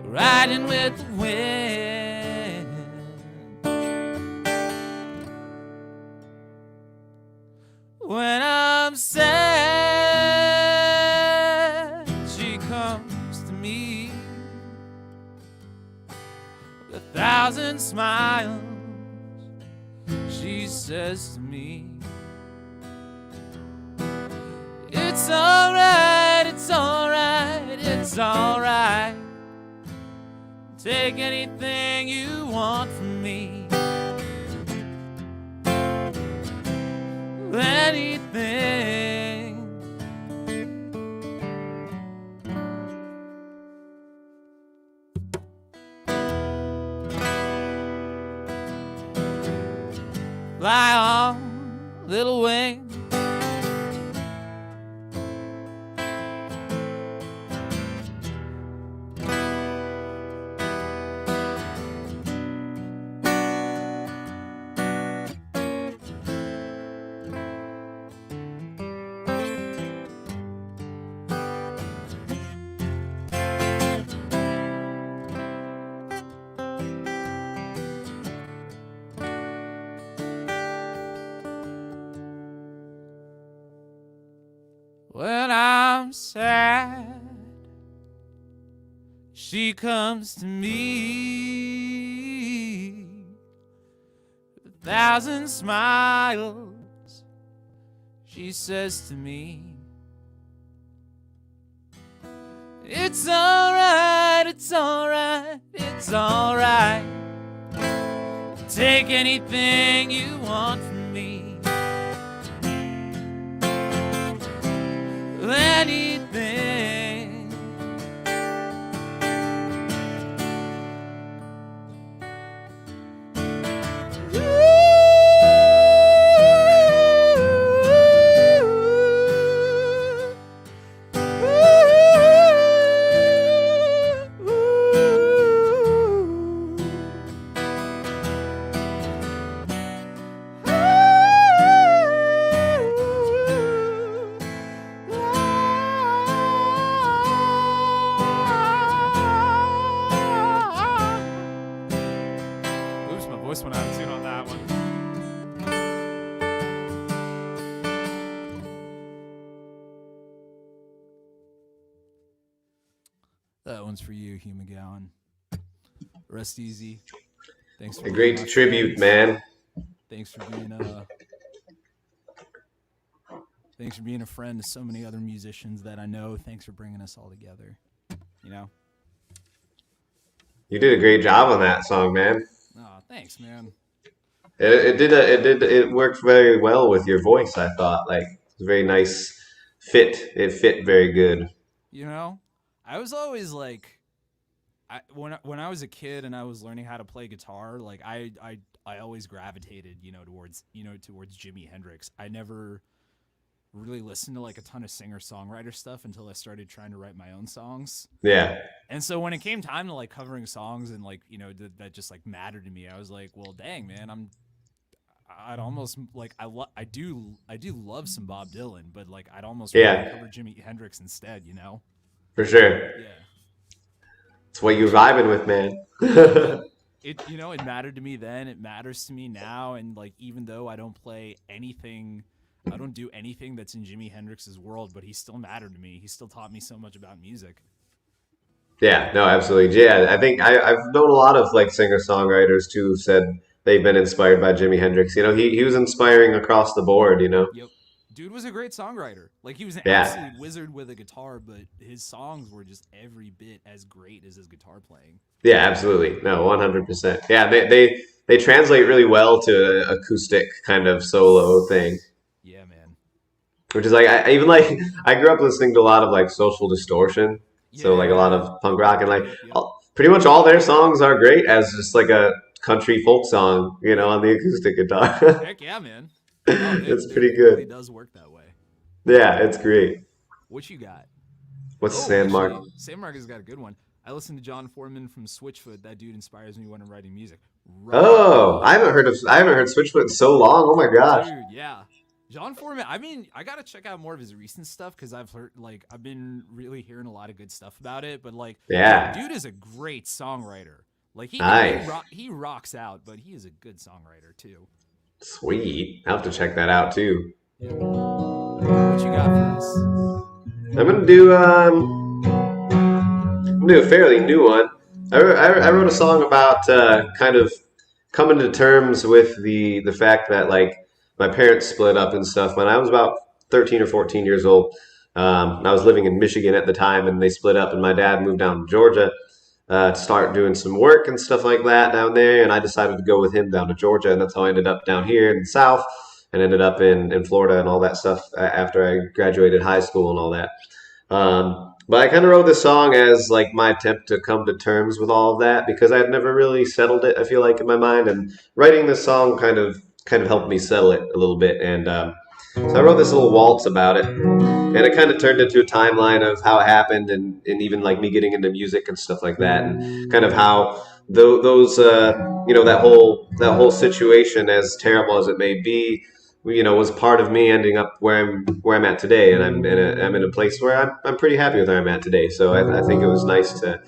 Riding with the wind. When I'm sad, she comes to me with 1,000 smiles. She says to me, it's alright, it's alright, it's alright. Take anything you want from me. Anything. Fly on, little wing. When I'm sad, she comes to me with 1,000 smiles. She says to me, it's alright, it's alright, it's alright. Take anything you want from me. Anything. That one's for you, Hugh McGowan. Rest easy. Thanks for A being great my tribute, friend. man. Thanks for being thanks for being a friend to so many other musicians that I know. Thanks for bringing us all together. You know? You did a great job on that song, man. Oh, thanks, man. It worked very well with your voice. I thought like it was a very nice fit. It fit very good. You know? I was always like when I was a kid and I was learning how to play guitar, like I always gravitated, towards Jimi Hendrix. I never really listened to like a ton of singer-songwriter stuff until I started trying to write my own songs. Yeah, And so when it came time to like covering songs and like, that just like mattered to me, I was like, well, dang, man, I'd almost like I do love some Bob Dylan, but like I'd almost rather yeah, cover Jimi Hendrix instead, you know? for sure. Yeah. It's what you're vibing with, man. Yeah, man. It mattered to me then, it matters to me now, and like even though I don't do anything that's in Jimi Hendrix's world, but he still mattered to me. He still taught me so much about music. Yeah, no, absolutely. Yeah, I think I've known a lot of like singer-songwriters too who said they've been inspired by Jimi Hendrix. He was inspiring across the board, you know? Yep. Dude was a great songwriter. Like he was an Yeah. absolute wizard with a guitar, but his songs were just every bit as great as his guitar playing. Yeah, absolutely. No, 100%. Yeah, they translate really well to an acoustic kind of solo thing, Yeah, man. which is like I even like I grew up listening to a lot of like Social Distortion, so like a lot Yeah. of punk rock and like Yep. pretty much all their songs are great as just like a country folk song, Yep. on the acoustic guitar. Heck yeah, man. No, It's pretty it really good. does work that way. Yeah, it's great. What you got? What's Oh, Sandmark? actually, Sandmark has got a good one. I listened to John Foreman from Switchfoot. That dude inspires me when I'm writing music. Rock Oh, on. I haven't heard Switchfoot in so long. Oh my gosh. Dude, yeah. John Foreman, I mean, I gotta check out more of his recent stuff because I've been really hearing a lot of good stuff about it. But like, Yeah. dude is a great songwriter. Like Nice. he rocks out, but he is a good songwriter too. Sweet. I'll have to check that out too. Yeah. What you got for us? I'm gonna do a fairly new one. I wrote a song about kind of coming to terms with the fact that like my parents split up and stuff when I was about 13 or 14 years old. I was living in Michigan at the time, and they split up, and my dad moved down to Georgia to start doing some work and stuff like that down there, and I decided to go with him down to Georgia, and that's how I ended up down here in the South, and ended up in Florida and all that stuff after I graduated high school and all that. But I kind of wrote this song as like my attempt to come to terms with all of that because I had never really settled it. I feel like in my mind, and writing this song kind of helped me settle it a little bit. And so I wrote this little waltz about it, and it kind of turned into a timeline of how it happened, and even like me getting into music and stuff like that, and kind of how those that whole situation, as terrible as it may be, was part of me ending up where I'm at today, and I'm in a place where I'm pretty happy with where I'm at today. So I think it was nice to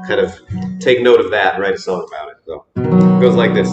kind of take note of that and write a song about it. So it goes like this.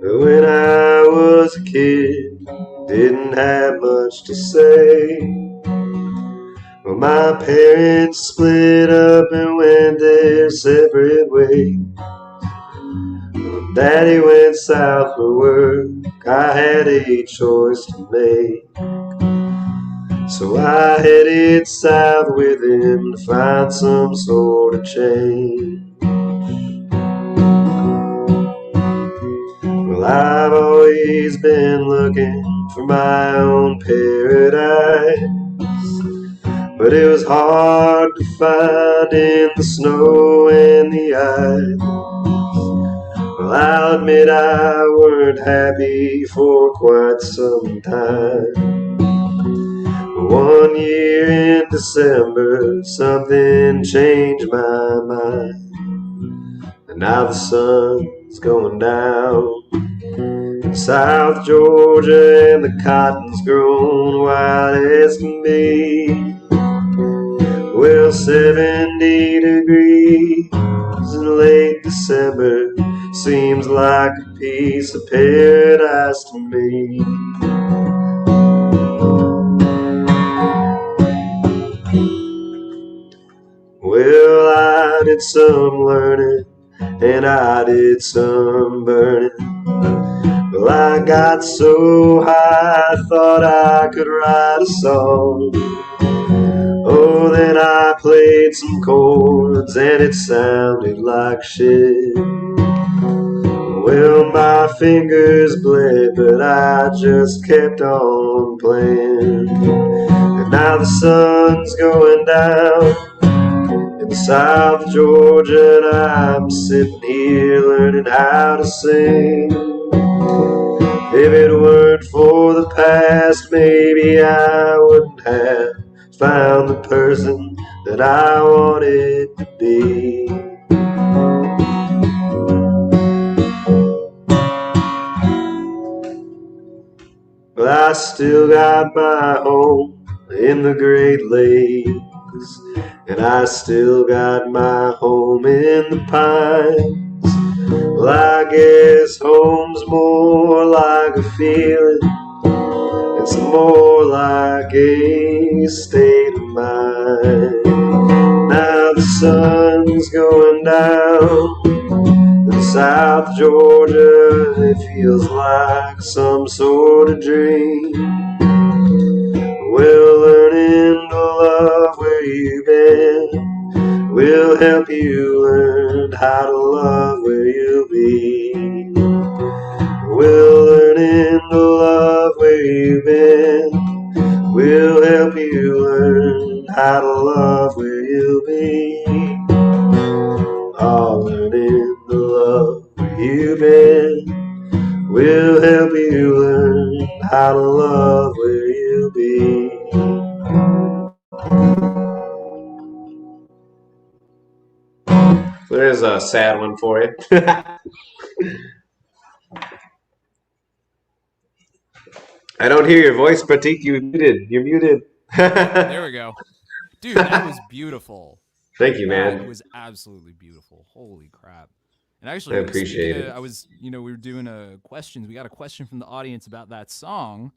When I was a kid, didn't have much to say. Well, my parents split up and went their separate ways. When Daddy went south for work, I had a choice to make. So I headed south with him to find some sort of change. Well, I've always been looking for my own paradise, but it was hard to find in the snow and the ice. Well, I'll admit I weren't happy for quite some time. One year in December, something changed my mind. And now the sun's going down in South Georgia, and the cotton's grown white as can be. Well, 70 degrees in late December seems like a piece of paradise to me. Well, I did some learning and I did some burning. Well, I got so high I thought I could write a song. Oh, then I played some chords and it sounded like shit. Well, my fingers bled, but I just kept on playing. And now the sun's going down in South Georgia, and I'm sitting here learning how to sing. If it weren't for the past, maybe I wouldn't have found the person that I wanted to be. But I still got my home in the Great Lakes, and I still got my home in the pines. Well, I guess home's more like a feeling, it's more like a state of mind. Now the sun's going down in South Georgia, it feels like some sort of dream. Well, learning to love where you've been will help you learn how to love where you'll be. Well, learning to love where you've been will help you learn how to love where you'll be. Oh, learning to love where you've been will help you learn how to love where you'll be. There's a sad one for you. I don't hear your voice, Pratik. You're muted. You're muted. There we go. Dude, that was beautiful. Thank you, man. That was absolutely beautiful. Holy crap. And actually, I appreciate it. We were doing questions. We got a question from the audience about that song.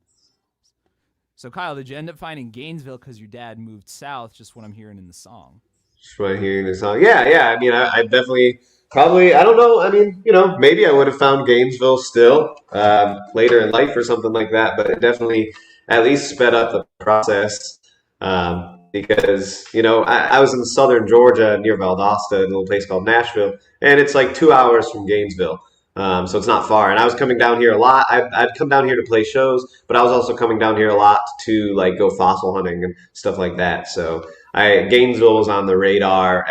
So, Kyle, did you end up finding Gainesville because your dad moved south? Just what I'm hearing in the song. Just when hearing the song. Yeah. I mean, I definitely, probably, I don't know. I mean, maybe I would have found Gainesville still later in life or something like that, but it definitely at least sped up the process because, I was in southern Georgia near Valdosta, in a little place called Nashville, and it's like 2 hours from Gainesville. So it's not far. And I was coming down here a lot. I'd come down here to play shows, but I was also coming down here a lot to like go fossil hunting and stuff like that. So Gainesville was on the radar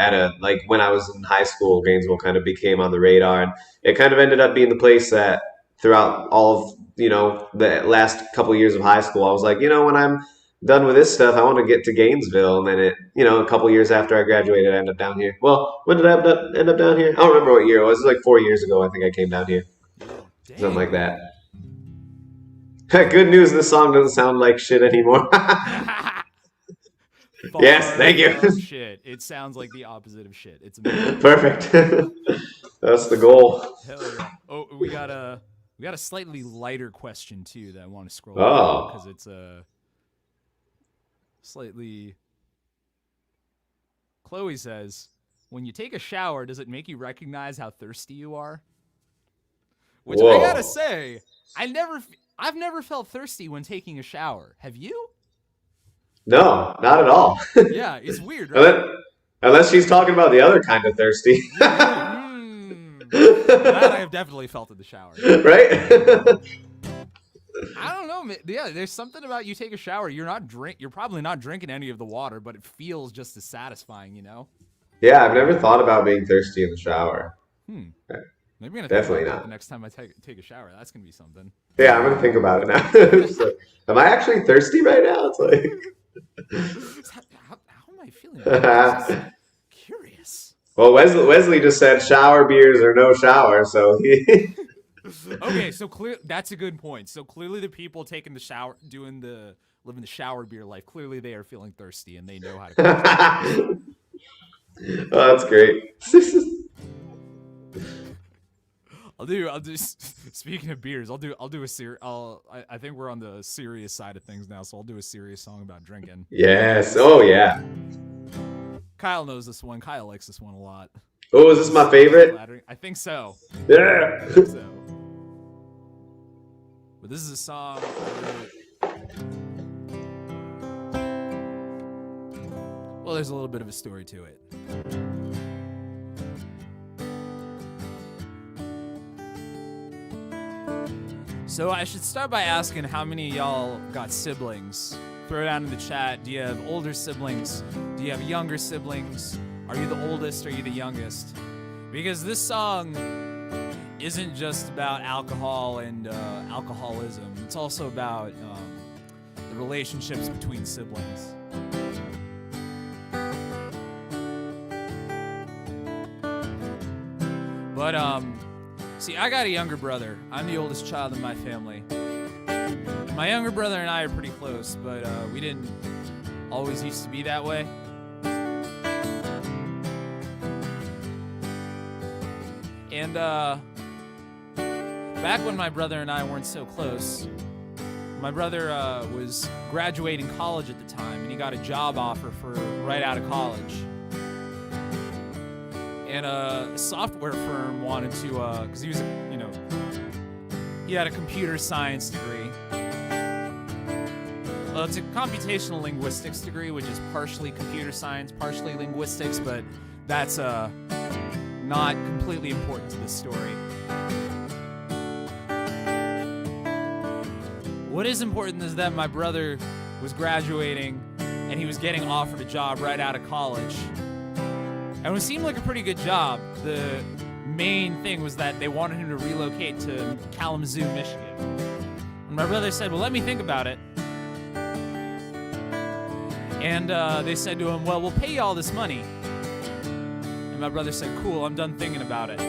when I was in high school. Gainesville kind of became on the radar, and it kind of ended up being the place that throughout all of the last couple of years of high school, I was like, when I'm done with this stuff, I want to get to Gainesville. And then a couple of years after I graduated, I ended up down here. Well, when did I end up down here? I don't remember what year it was. It was like 4 years ago. I think I came down here. Something like that. Good news, this song doesn't sound like shit anymore. Yes, thank you. Shit. It sounds like the opposite of shit. It's amazing. Perfect. That's the goal. Hell yeah. Oh, we got a slightly lighter question too that I want to scroll because it's a slightly. Chloe says, "When you take a shower, does it make you recognize how thirsty you are?" Which I gotta say, I've never felt thirsty when taking a shower. Have you? No, not at all. Yeah, it's weird, right? Unless she's talking about the other kind of thirsty. That I have definitely felt in the shower. Right? I don't know. Yeah, there's something about you take a shower. You're probably not drinking any of the water, but it feels just as satisfying, Yeah, I've never thought about being thirsty in the shower. Maybe I'm gonna definitely think about not. that the next time I take a shower. That's gonna be something. Yeah, I'm gonna think about it now. So, am I actually thirsty right now? It's like How am I feeling about this? This is curious. Well, Wesley just said shower beers or no shower, so he. Okay, so that's a good point. So clearly the people taking the shower, living the shower beer life, clearly they are feeling thirsty and they know how to. Oh, that's great. I'll do. Speaking of beers, I'll do a I think we're on the serious side of things now, so I'll do a serious song about drinking. Yes. Oh, yeah. Kyle knows this one. Kyle likes this one a lot. Oh, is this my favorite? I think so. Yeah. I think so. But this is a song I wrote. Well, there's a little bit of a story to it. So I should start by asking how many of y'all got siblings. Throw it down in the chat. Do you have older siblings? Do you have younger siblings? Are you the oldest or are you the youngest? Because this song isn't just about alcohol and alcoholism. It's also about the relationships between siblings. But see, I got a younger brother. I'm the oldest child in my family. My younger brother and I are pretty close, but we didn't always used to be that way. And back when my brother and I weren't so close, my brother was graduating college at the time, and he got a job offer for right out of college. And a software firm wanted to, because he was, he had a computer science degree. Well, it's a computational linguistics degree, which is partially computer science, partially linguistics, but that's not completely important to the story. What is important is that my brother was graduating and he was getting offered a job right out of college. And it seemed like a pretty good job. The main thing was that they wanted him to relocate to Kalamazoo, Michigan. And my brother said, well, let me think about it. And they said to him, well, we'll pay you all this money. And my brother said, cool, I'm done thinking about it.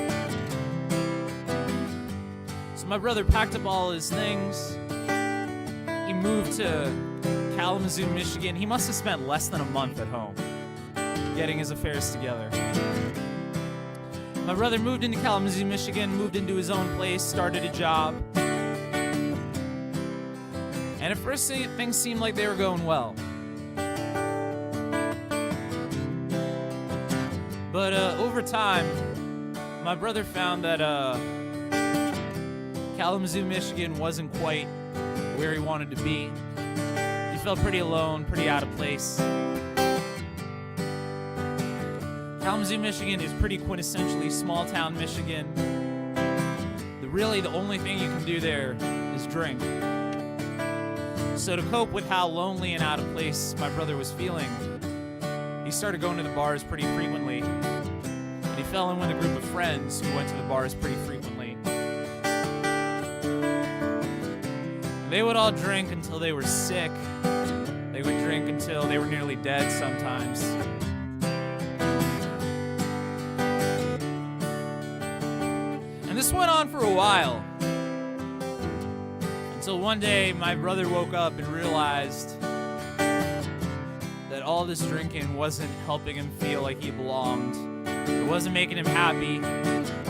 So my brother packed up all his things. He moved to Kalamazoo, Michigan. He must have spent less than a month at home getting his affairs together. My brother moved into Kalamazoo, Michigan, moved into his own place, started a job. And at first things seemed like they were going well. But over time, my brother found that Kalamazoo, Michigan wasn't quite where he wanted to be. He felt pretty alone, pretty out of place. Kalamazoo, Michigan is pretty quintessentially small town Michigan. Really, the only thing you can do there is drink. So to cope with how lonely and out of place my brother was feeling, he started going to the bars pretty frequently. And he fell in with a group of friends who went to the bars pretty frequently. They would all drink until they were sick. They would drink until they were nearly dead sometimes. And this went on for a while. Until one day, my brother woke up and realized that all this drinking wasn't helping him feel like he belonged. It wasn't making him happy.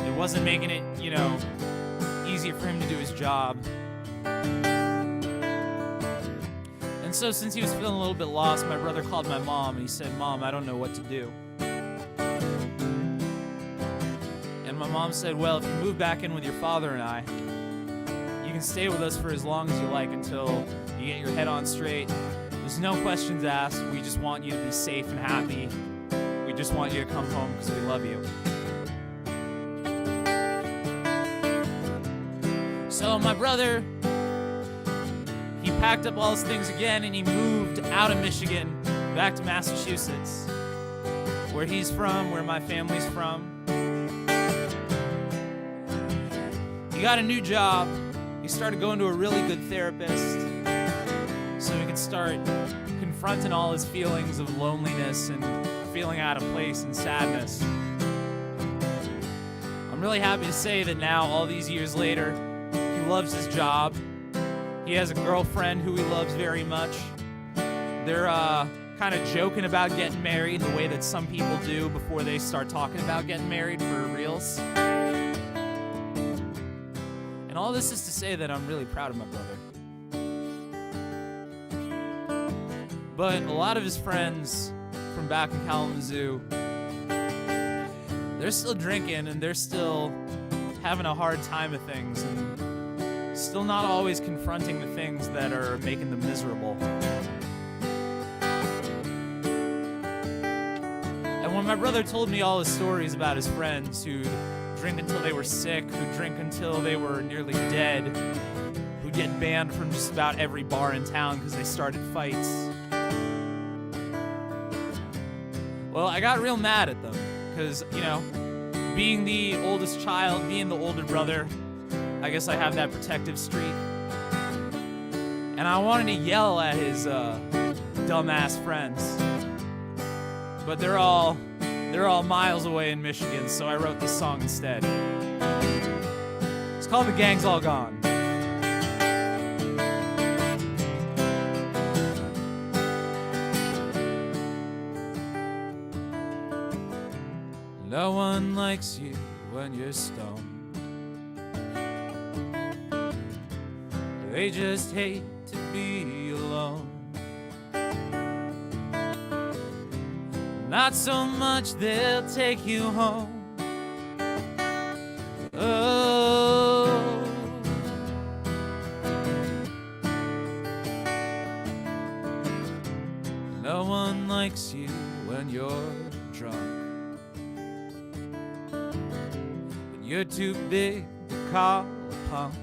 It wasn't making it, easier for him to do his job. And so since he was feeling a little bit lost, my brother called my mom and he said, "Mom, I don't know what to do." And my mom said, "Well, if you move back in with your father and I, you can stay with us for as long as you like until you get your head on straight. There's no questions asked. We just want you to be safe and happy. We just want you to come home because we love you." So my brother, he packed up all his things again and he moved out of Michigan back to Massachusetts, where he's from, where my family's from. He got a new job. He started going to a really good therapist so he could start confronting all his feelings of loneliness and feeling out of place and sadness. I'm really happy to say that now, all these years later, he loves his job. He has a girlfriend who he loves very much. They're kind of joking about getting married the way that some people do before they start talking about getting married for reals. And all this is to say that I'm really proud of my brother. But a lot of his friends from back in Kalamazoo, they're still drinking and they're still having a hard time of things and still not always confronting the things that are making them miserable. And when my brother told me all his stories about his friends who'd drink until they were sick, who'd drink until they were nearly dead, who'd get banned from just about every bar in town because they started fights, well, I got real mad at them because, you know, being the oldest child, being the older brother, I guess I have that protective streak. And I wanted to yell at his dumbass friends. But they're all miles away in Michigan, so I wrote this song instead. It's called The Gang's All Gone. No one likes you when you're stoned. They just hate to be alone. Not so much they'll take you home. Oh, no one likes you when you're drunk. But you're too big to call a punk.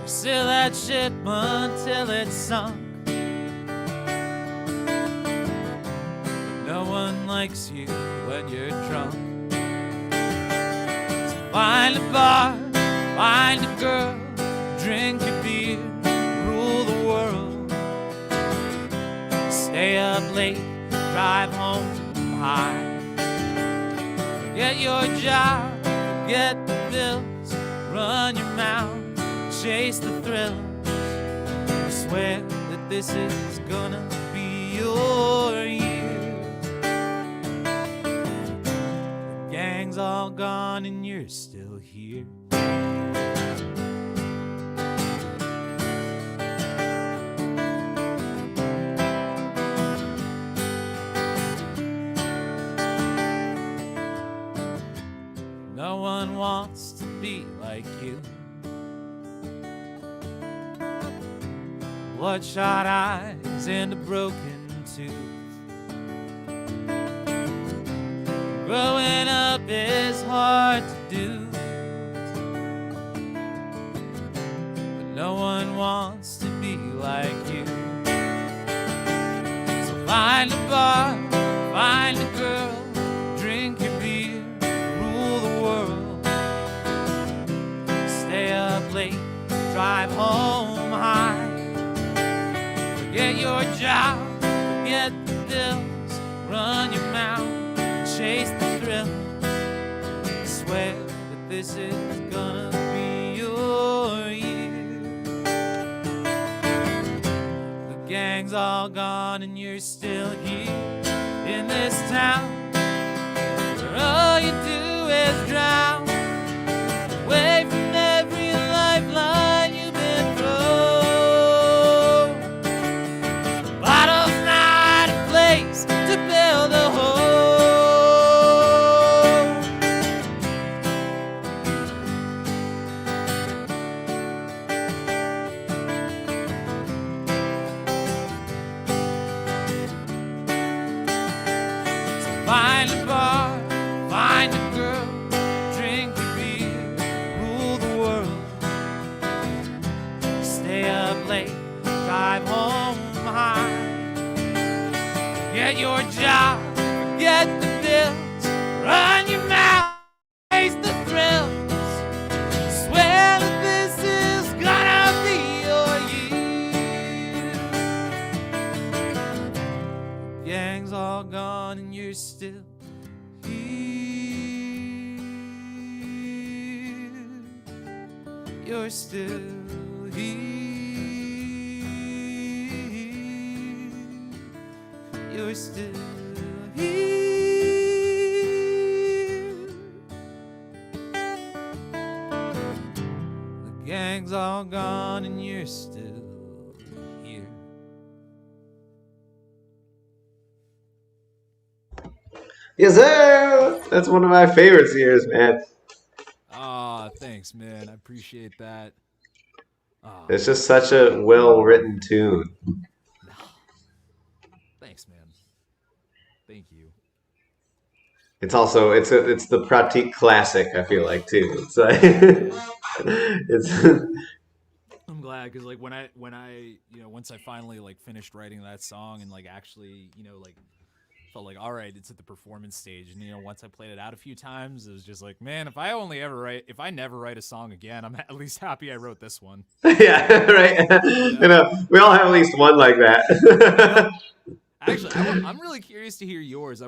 Sail that ship until it's sunk. No one likes you when you're drunk. So find a bar, find a girl, drink your beer, rule the world. Stay up late, drive home high. Forget your job, forget the bills, run your mouth, chase the thrill. I swear that this is gonna be your year. The gang's all gone and you're still here. No one wants to be like you. Bloodshot eyes and a broken tooth. Growing up is hard to do, but no one wants to be like you. So find a bar, find a girl, drink your beer, rule the world. Stay up late, drive home high. Forget your job, forget the bills, run your mouth, chase the thrill. I swear that this is gonna be your year. The gang's all gone and you're still here in this town, where all you do is drown, away from every lifeline you've been through. To build a home. So find a bar, find a girl, drink your beer, rule the world. Stay up late, drive home high. Get your job, forget the bills, run your mouth, chase the thrills. Swear that this is gonna be your year. you're still here. You're still here. You're still here. The gang's all gone and you're still here. Yes, sir. That's one of my favorites years, man. Ah, thanks, man. I appreciate that. It's just such a well-written tune. Thanks, man. Thank you. It's also it's the Pratik classic. I feel like too. It's like it's I'm glad because like when I once I finally like finished writing that song and like actually like felt like all right, it's at the performance stage, and once I played it out a few times, it was just like, man, if I never write a song again, I'm at least happy I wrote this one. yeah, right. We all have at least one like that. Actually, I'm really curious to hear yours.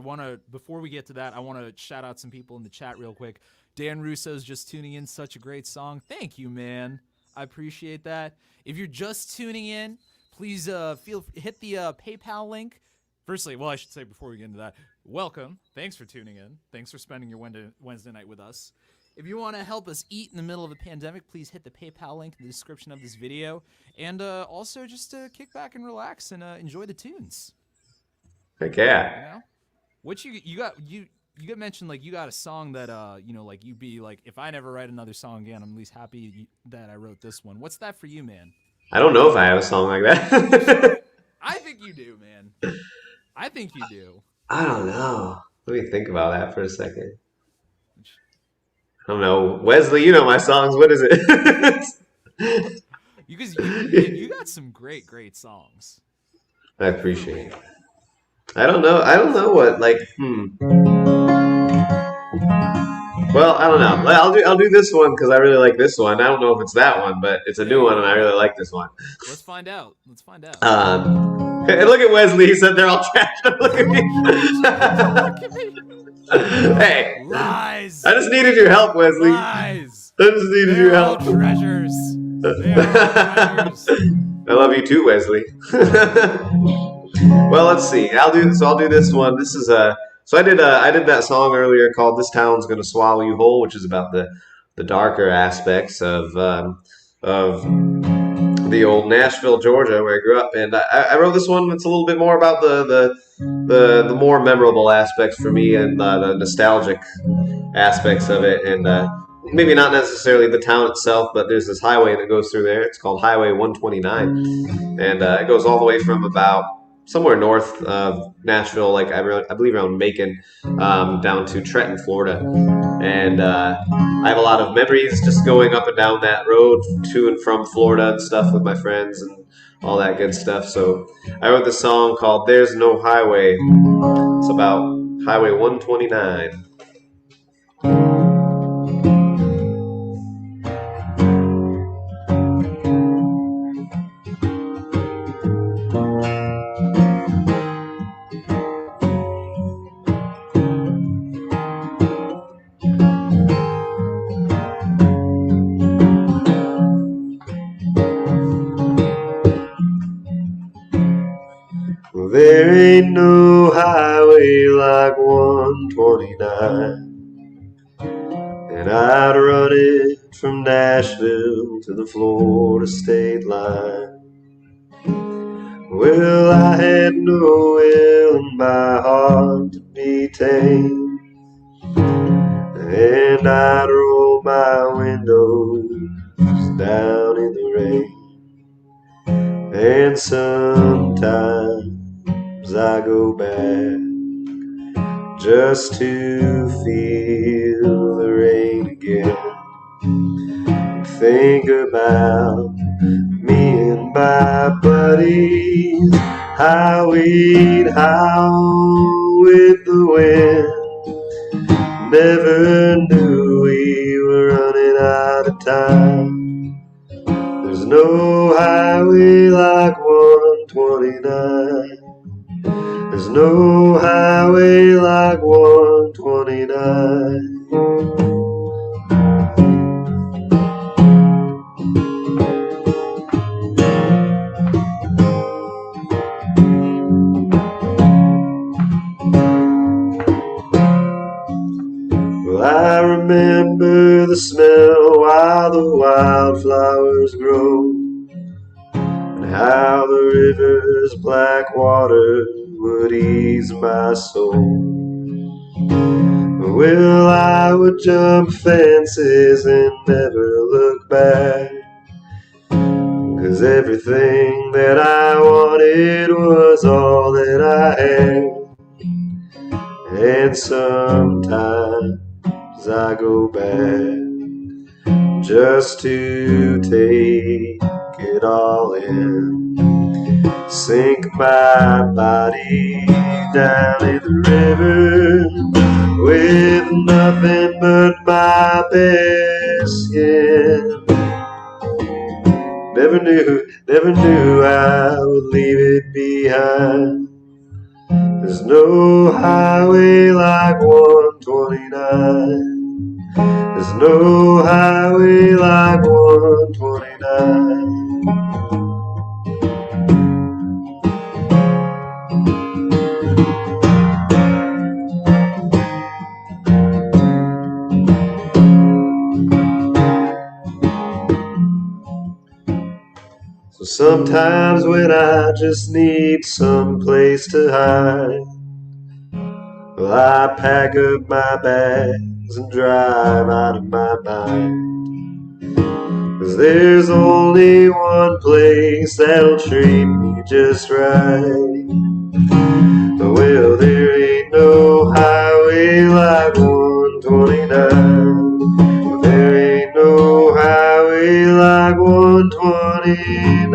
Before we get to that, I want to shout out some people in the chat real quick. Dan Russo's just tuning in. Such a great song. Thank you, man. I appreciate that. If you're just tuning in, please hit the PayPal link. Firstly, well, I should say before we get into that, welcome. Thanks for tuning in. Thanks for spending your Wednesday night with us. If you want to help us eat in the middle of a pandemic, please hit the PayPal link in the description of this video. And also just kick back and relax and enjoy the tunes. Heck yeah. What you got mentioned, like you got a song that like you'd be like, if I never write another song again, I'm at least happy that I wrote this one. What's that for you, man? I don't know if I have a song like that. I think you do, man. I think you do. I don't know. Let me think about that for a second. I don't know. Wesley, you know my songs. What is it? Because you got some great songs. I appreciate it. I don't know what Well, I don't know. I'll do this one because I really like this one. I don't know if it's that one, but it's a new one and I really like this one. Let's find out. Hey, look at Wesley. He said they're all trash. Look at me. Hey. Lies. I just needed your help, Wesley. Lies. I just needed your help. All treasures. They are all treasures. I love you too, Wesley. Well, let's see. I'll do this one. This is So I did that song earlier called "This Town's Gonna Swallow You Whole," which is about the darker aspects of the old Nashville, Georgia, where I grew up. And I wrote this one. It's a little bit more about the more memorable aspects for me and the nostalgic aspects of it, and maybe not necessarily the town itself, but there's this highway that goes through there. It's called Highway 129, and it goes all the way from about somewhere north of Nashville, like I believe around Macon, down to Trenton, Florida. And I have a lot of memories just going up and down that road to and from Florida and stuff with my friends and all that good stuff. So I wrote this song called "There's No Highway." It's about Highway 129. There ain't no highway like 129, and I'd run it from Nashville to the Florida state line. Well, I had no will in my heart to be tamed, and I'd roll my windows down in the rain, and sometimes I go back just to feel the rain again, and think about me and my buddies, how we'd howl with the wind. Never knew we were running out of time. There's no highway like 129. There's no highway like 129. Well, I remember the smell while the wildflowers grow, and how the river's black water would ease my soul. Well, I would jump fences and never look back, 'cause everything that I wanted was all that I had. And sometimes I go back just to take it all in, sink my body down in the river with nothing but my bare skin. Never knew I would leave it behind. There's no highway like 129. There's no highway like 129. So sometimes when I just need some place to hide, well, I pack up my bags and drive out of my mind. 'Cause there's only one place that'll treat me just right. Well, there ain't no highway like 129. Well, there ain't no highway like 129.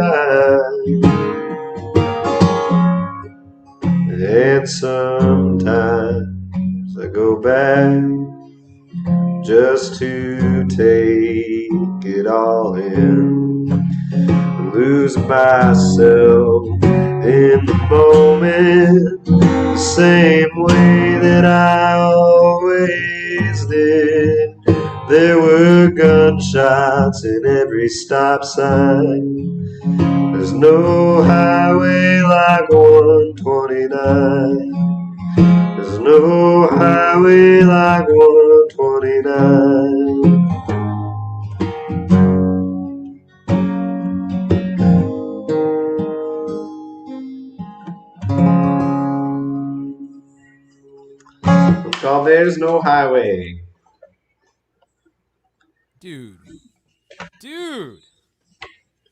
And sometimes I go back just to take it all in, lose myself in the moment, the same way that I always did. There were gunshots in every stop sign. There's no highway like 129. There's no highway like 129. It's called There's No Highway. Dude.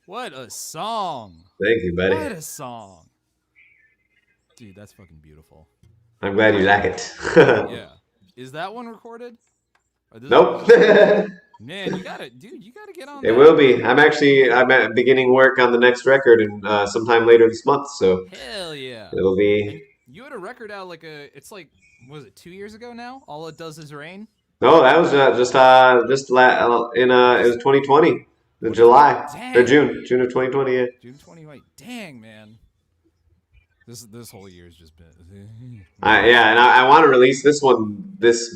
What a song. Thank you, buddy. What a song. Dude, that's fucking beautiful. I'm glad you like it. Yeah. Is that one recorded? Nope. Man, you gotta get on It that. will be. I'm beginning work on the next record and sometime later this month, so Hell yeah. it'll be. And you had a record out it's like, was it 2 years ago now? All It Does Is Rain? No, that was it was 2020, in July Dang. or June of 2020. Yeah. June 2020. Dang, man. This whole year's just been. And I want to release this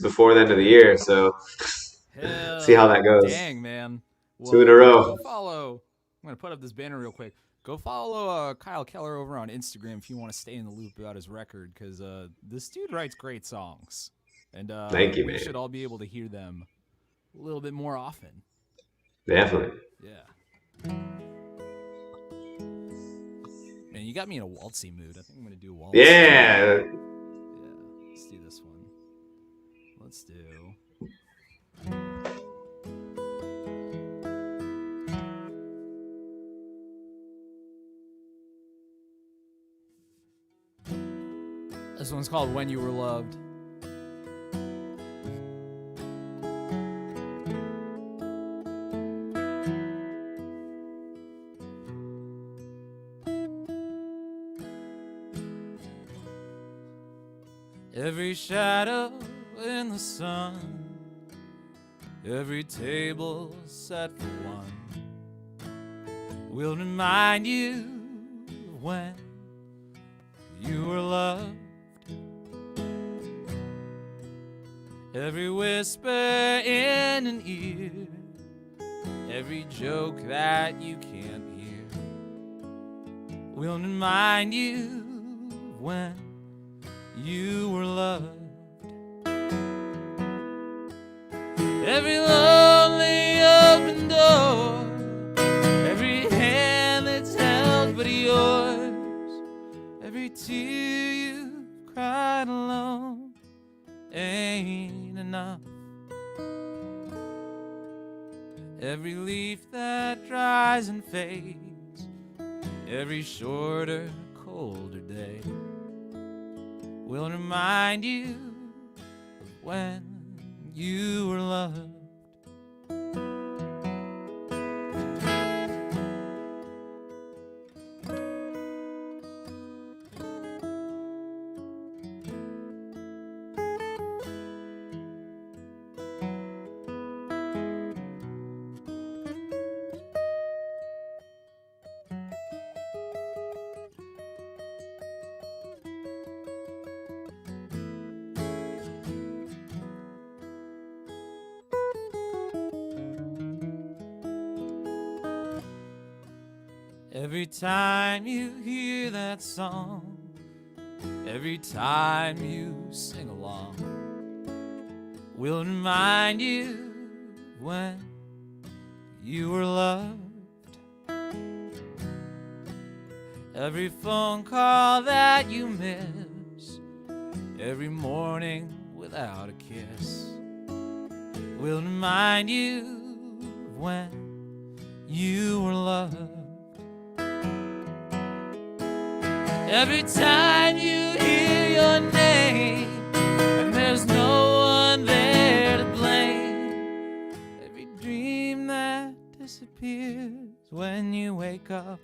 before the end of the year, so see how that goes. Dang, man. Well, 2 in a row. Go follow. I'm gonna put up this banner real quick. Go follow Kyle Keller over on Instagram if you want to stay in the loop about his record, because this dude writes great songs, and thank you, we man. should all be able to hear them a little bit more often. Definitely. Yeah. Man, you got me in a waltzy mood. I think I'm gonna do a waltz. Yeah. Let's do this one. Let's do. This one's called When You Were Loved. Every shadow in the sun, every table set for one, will remind you of when you were loved. Every whisper in an ear, every joke that you can't hear, will remind you when you were loved. Every lonely open door, every hand that's held but yours, every tear you've cried alone ain't enough. Every leaf that dries and fades, every shorter, colder day will remind you of when you were loved. Every time you hear that song, every time you sing along, will remind you when you were loved. Every phone call that you miss, every morning without a kiss, will remind you when you were loved. Every time you hear your name and there's no one there to blame, every dream that disappears when you wake up,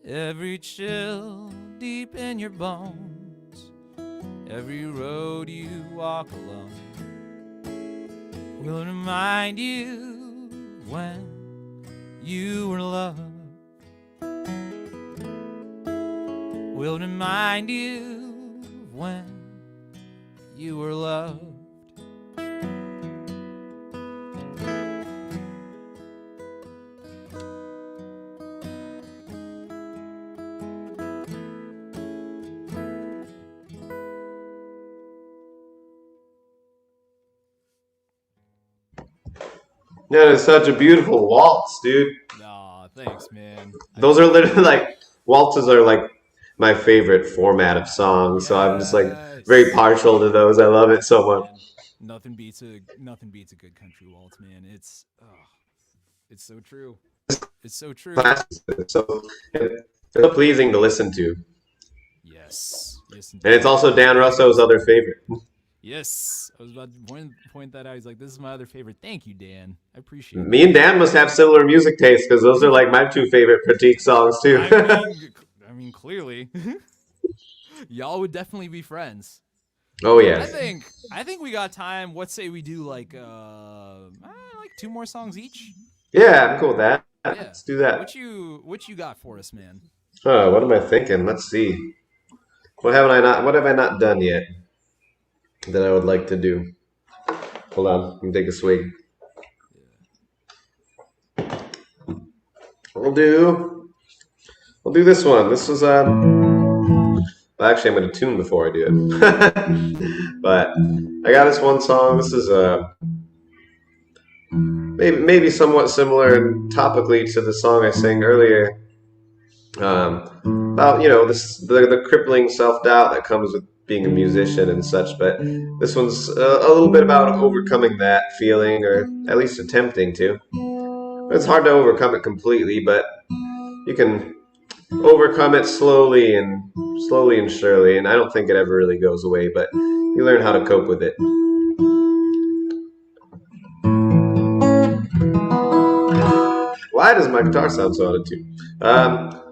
every chill deep in your bones, every road you walk alone, will remind you when you were loved. Will remind you when you were loved. Yeah, it's such a beautiful waltz, dude. Aw, thanks, man. Those are literally like waltzes are like my favorite format of songs, so I'm just like very partial to those. I love it so much. Man, nothing beats a good country waltz, man. It's so true. It's so true. It's so pleasing to listen to, Yes. Yes, and it's indeed. also Dan Russo's other favorite. Yes. I was about to point that out. He's like, this is my other favorite. Thank you, Dan. I appreciate Me that. and Dan must have similar music tastes because those are like my two favorite critique songs too. I mean, clearly, y'all would definitely be friends. Oh I yes. think we got time. What say we do like two more songs each? Yeah, I'm cool with that. Yeah. Let's do that. What you got for us, man? Oh, what am I thinking? Let's see. What have I not done yet that I would like to do? Hold on, let me take a swig. I'll do this one. This was well, actually I'm gonna tune before I do it. But I got this one song. This is maybe somewhat similar topically to the song I sang earlier. About the crippling self-doubt that comes with being a musician and such, but this one's a little bit about overcoming that feeling, or at least attempting to. It's hard to overcome it completely, but you can overcome it slowly and surely, and I don't think it ever really goes away, but you learn how to cope with it. Why does my guitar sound so out of tune?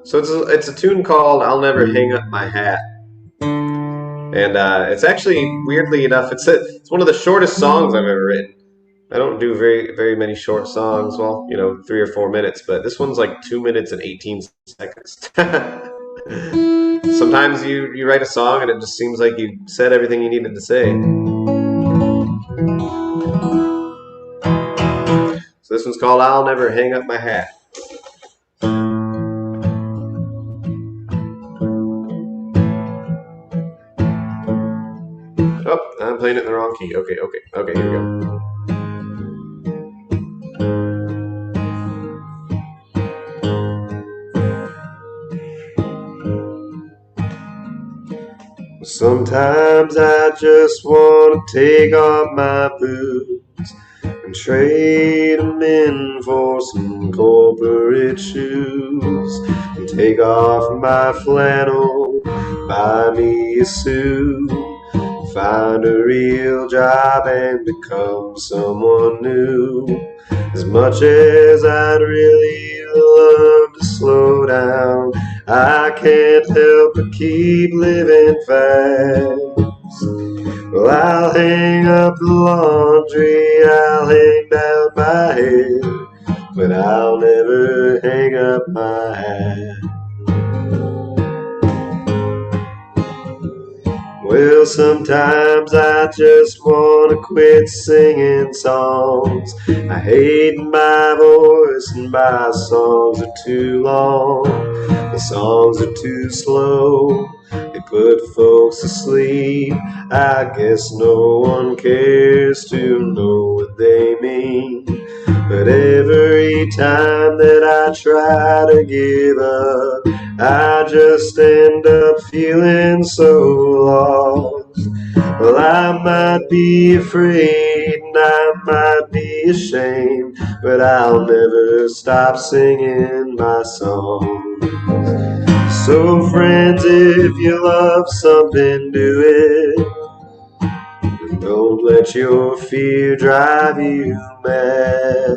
So it's a tune called "I'll Never Hang Up My Hat," and it's actually weirdly enough it's one of the shortest songs I've ever written. I don't do very many short songs. Well, 3 or 4 minutes, but this one's like 2 minutes and 18 seconds. Sometimes you write a song and it just seems like you said everything you needed to say. So this one's called "I'll Never Hang Up My Hat." Oh, I'm playing it in the wrong key. Okay, here we go. Sometimes I just want to take off my boots and trade them in for some corporate shoes, and take off my flannel, buy me a suit, find a real job and become someone new. As much as I'd really love to slow down, I can't help but keep living fast. Well, I'll hang up the laundry, I'll hang down my head, but I'll never hang up my hat. Well, sometimes I just want to quit singing songs. I hate my voice and my songs are too long. The songs are too slow, they put folks to sleep. I guess no one cares to know what they mean. But every time that I try to give up, I just end up feeling so lost. Well, I might be afraid and I might be ashamed, but I'll never stop singing my songs. So friends, if you love something, do it. Don't let your fear drive you mad.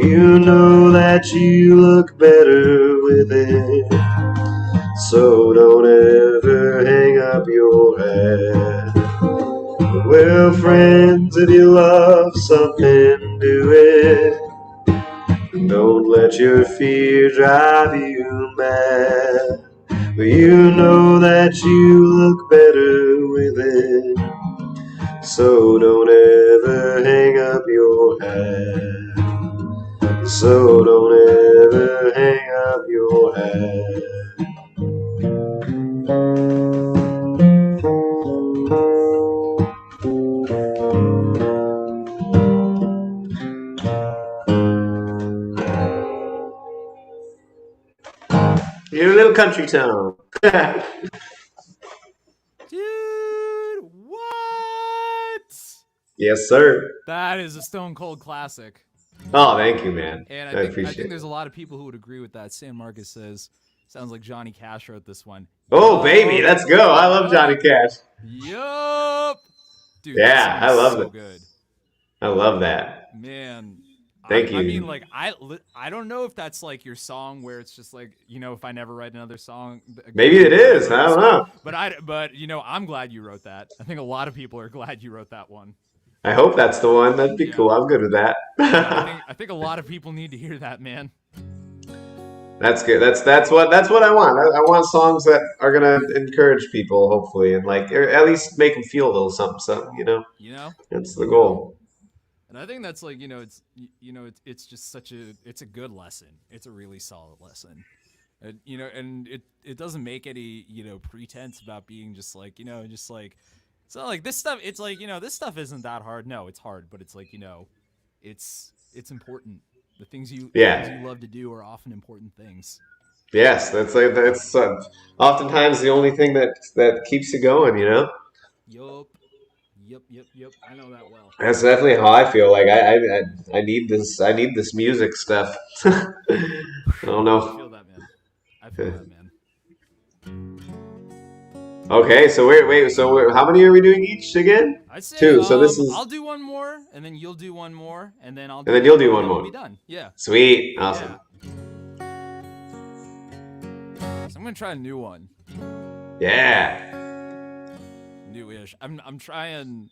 You know that you look better with it. So don't ever hang up your hat. Well, friends, if you love something, do it. Don't let your fear drive you mad. You know that you look better with it. So don't ever hang up your hat. So don't ever hang up your hat. You're a little country town. Dude, what? Yes, sir. That is a stone cold classic. Oh, thank you, man. And I I appreciate think it. there's a lot of people who would agree with that. San Marcos says, sounds like Johnny Cash wrote this one. Oh, baby, let's go. I love Johnny Cash. Yup. Dude, that Yeah, song I is love so it. good. I love that. Man. Thank you. I mean, like, I don't know if that's like your song where it's just like, if I never write another song again, Maybe it is. I don't know. But I'm glad you wrote that. I think a lot of people are glad you wrote that one. I hope that's the one. That'd be cool. I'm good with that. I think a lot of people need to hear that, man. That's good. That's what I want. I want songs that are gonna encourage people, hopefully, and like or at least make them feel a little something, something. That's the goal. And I think that's like it's just it's a good lesson. It's a really solid lesson. And it doesn't make any pretense about being just like it's not like this stuff. It's like this stuff isn't that hard. No, it's hard, but it's like it's important. The things you love to do are often important things. Yes, that's oftentimes the only thing that keeps you going. Yup. Yep. I know that well. That's definitely how I feel. Like I need this. I need this music stuff. I don't know. I feel that, man. Okay, so wait. So how many are we doing each again? I say 2. So this is. I'll do one more, and then you'll do one more, and then And then you'll do one more. We'll be done. Yeah. Sweet. Awesome. So I'm gonna try a new one. Yeah. Newish. I'm trying.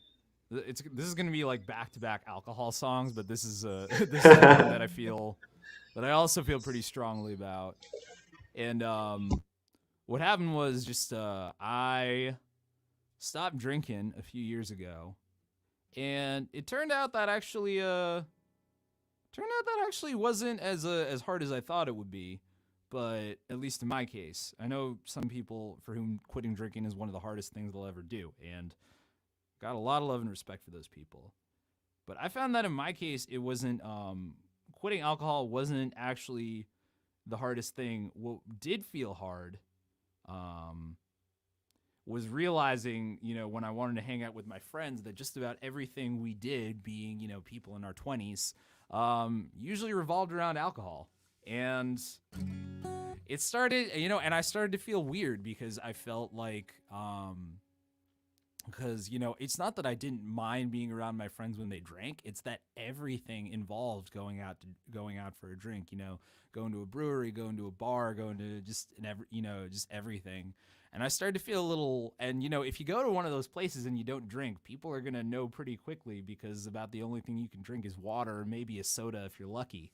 This is gonna be like back-to-back alcohol songs, but this is this is one that I also feel pretty strongly about. And what happened was just I stopped drinking a few years ago, and it turned out that actually wasn't as hard as I thought it would be. But at least in my case, I know some people for whom quitting drinking is one of the hardest things they'll ever do, and got a lot of love and respect for those people. But I found that in my case, it wasn't quitting alcohol wasn't actually the hardest thing. What did feel hard was realizing, when I wanted to hang out with my friends, that just about everything we did, being, people in our 20s, usually revolved around alcohol. And it started, and I started to feel weird because I felt like, because, it's not that I didn't mind being around my friends when they drank. It's that everything involved going out for a drink, going to a brewery, going to a bar, going to just everything. And I started to feel a little, and if you go to one of those places and you don't drink, people are going to know pretty quickly, because about the only thing you can drink is water or maybe a soda if you're lucky.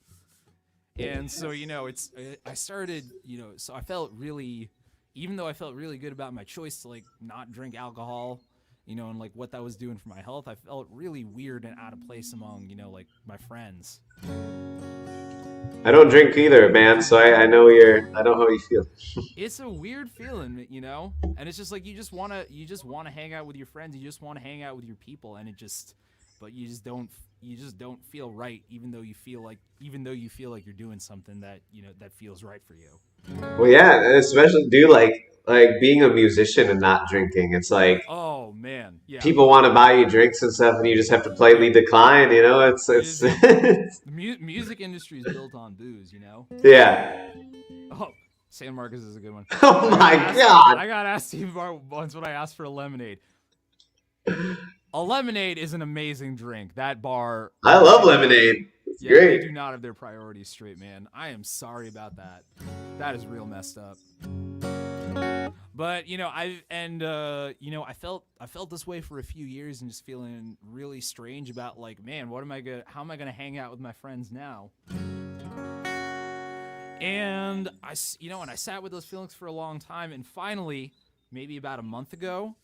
And so, I started, so I felt really, even though I felt really good about my choice to like not drink alcohol, and like what that was doing for my health, I felt really weird and out of place among, like my friends. I don't drink either, man, so I know how you feel. It's a weird feeling, and it's just like you just want to hang out with your friends, you just want to hang out with your people, and but you just don't feel right, even though you feel like you're doing something that that feels right for you. Well, yeah, especially like being a musician and not drinking. It's like Oh man, yeah. people want to buy you drinks and stuff, and you just have to politely decline. It's The music industry is built on booze, yeah. Oh, San Marcos is a good one. Oh my God. I got asked Steve once when I asked for a lemonade. A lemonade is an amazing drink. That bar. I love lemonade. It's great. They do not have their priorities straight, man. I am sorry about that. That is real messed up. But I felt this way for a few years and just feeling really strange about like, man, how am I gonna hang out with my friends now? And I sat with those feelings for a long time, and finally, maybe about a month ago,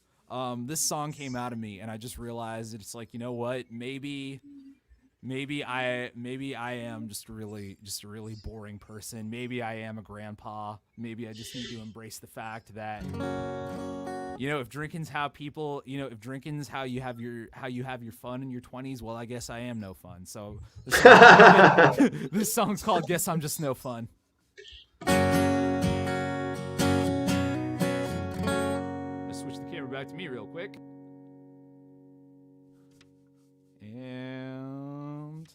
this song came out of me, and I just realized it's like, you know what, maybe I am just a really boring person. Maybe I am a grandpa. Maybe I just need to embrace the fact that, if drinking's how you have your fun in your 20s, well, I guess I am no fun. So this song's called "Guess I'm Just No Fun." Let's switch the camera back to me real quick. And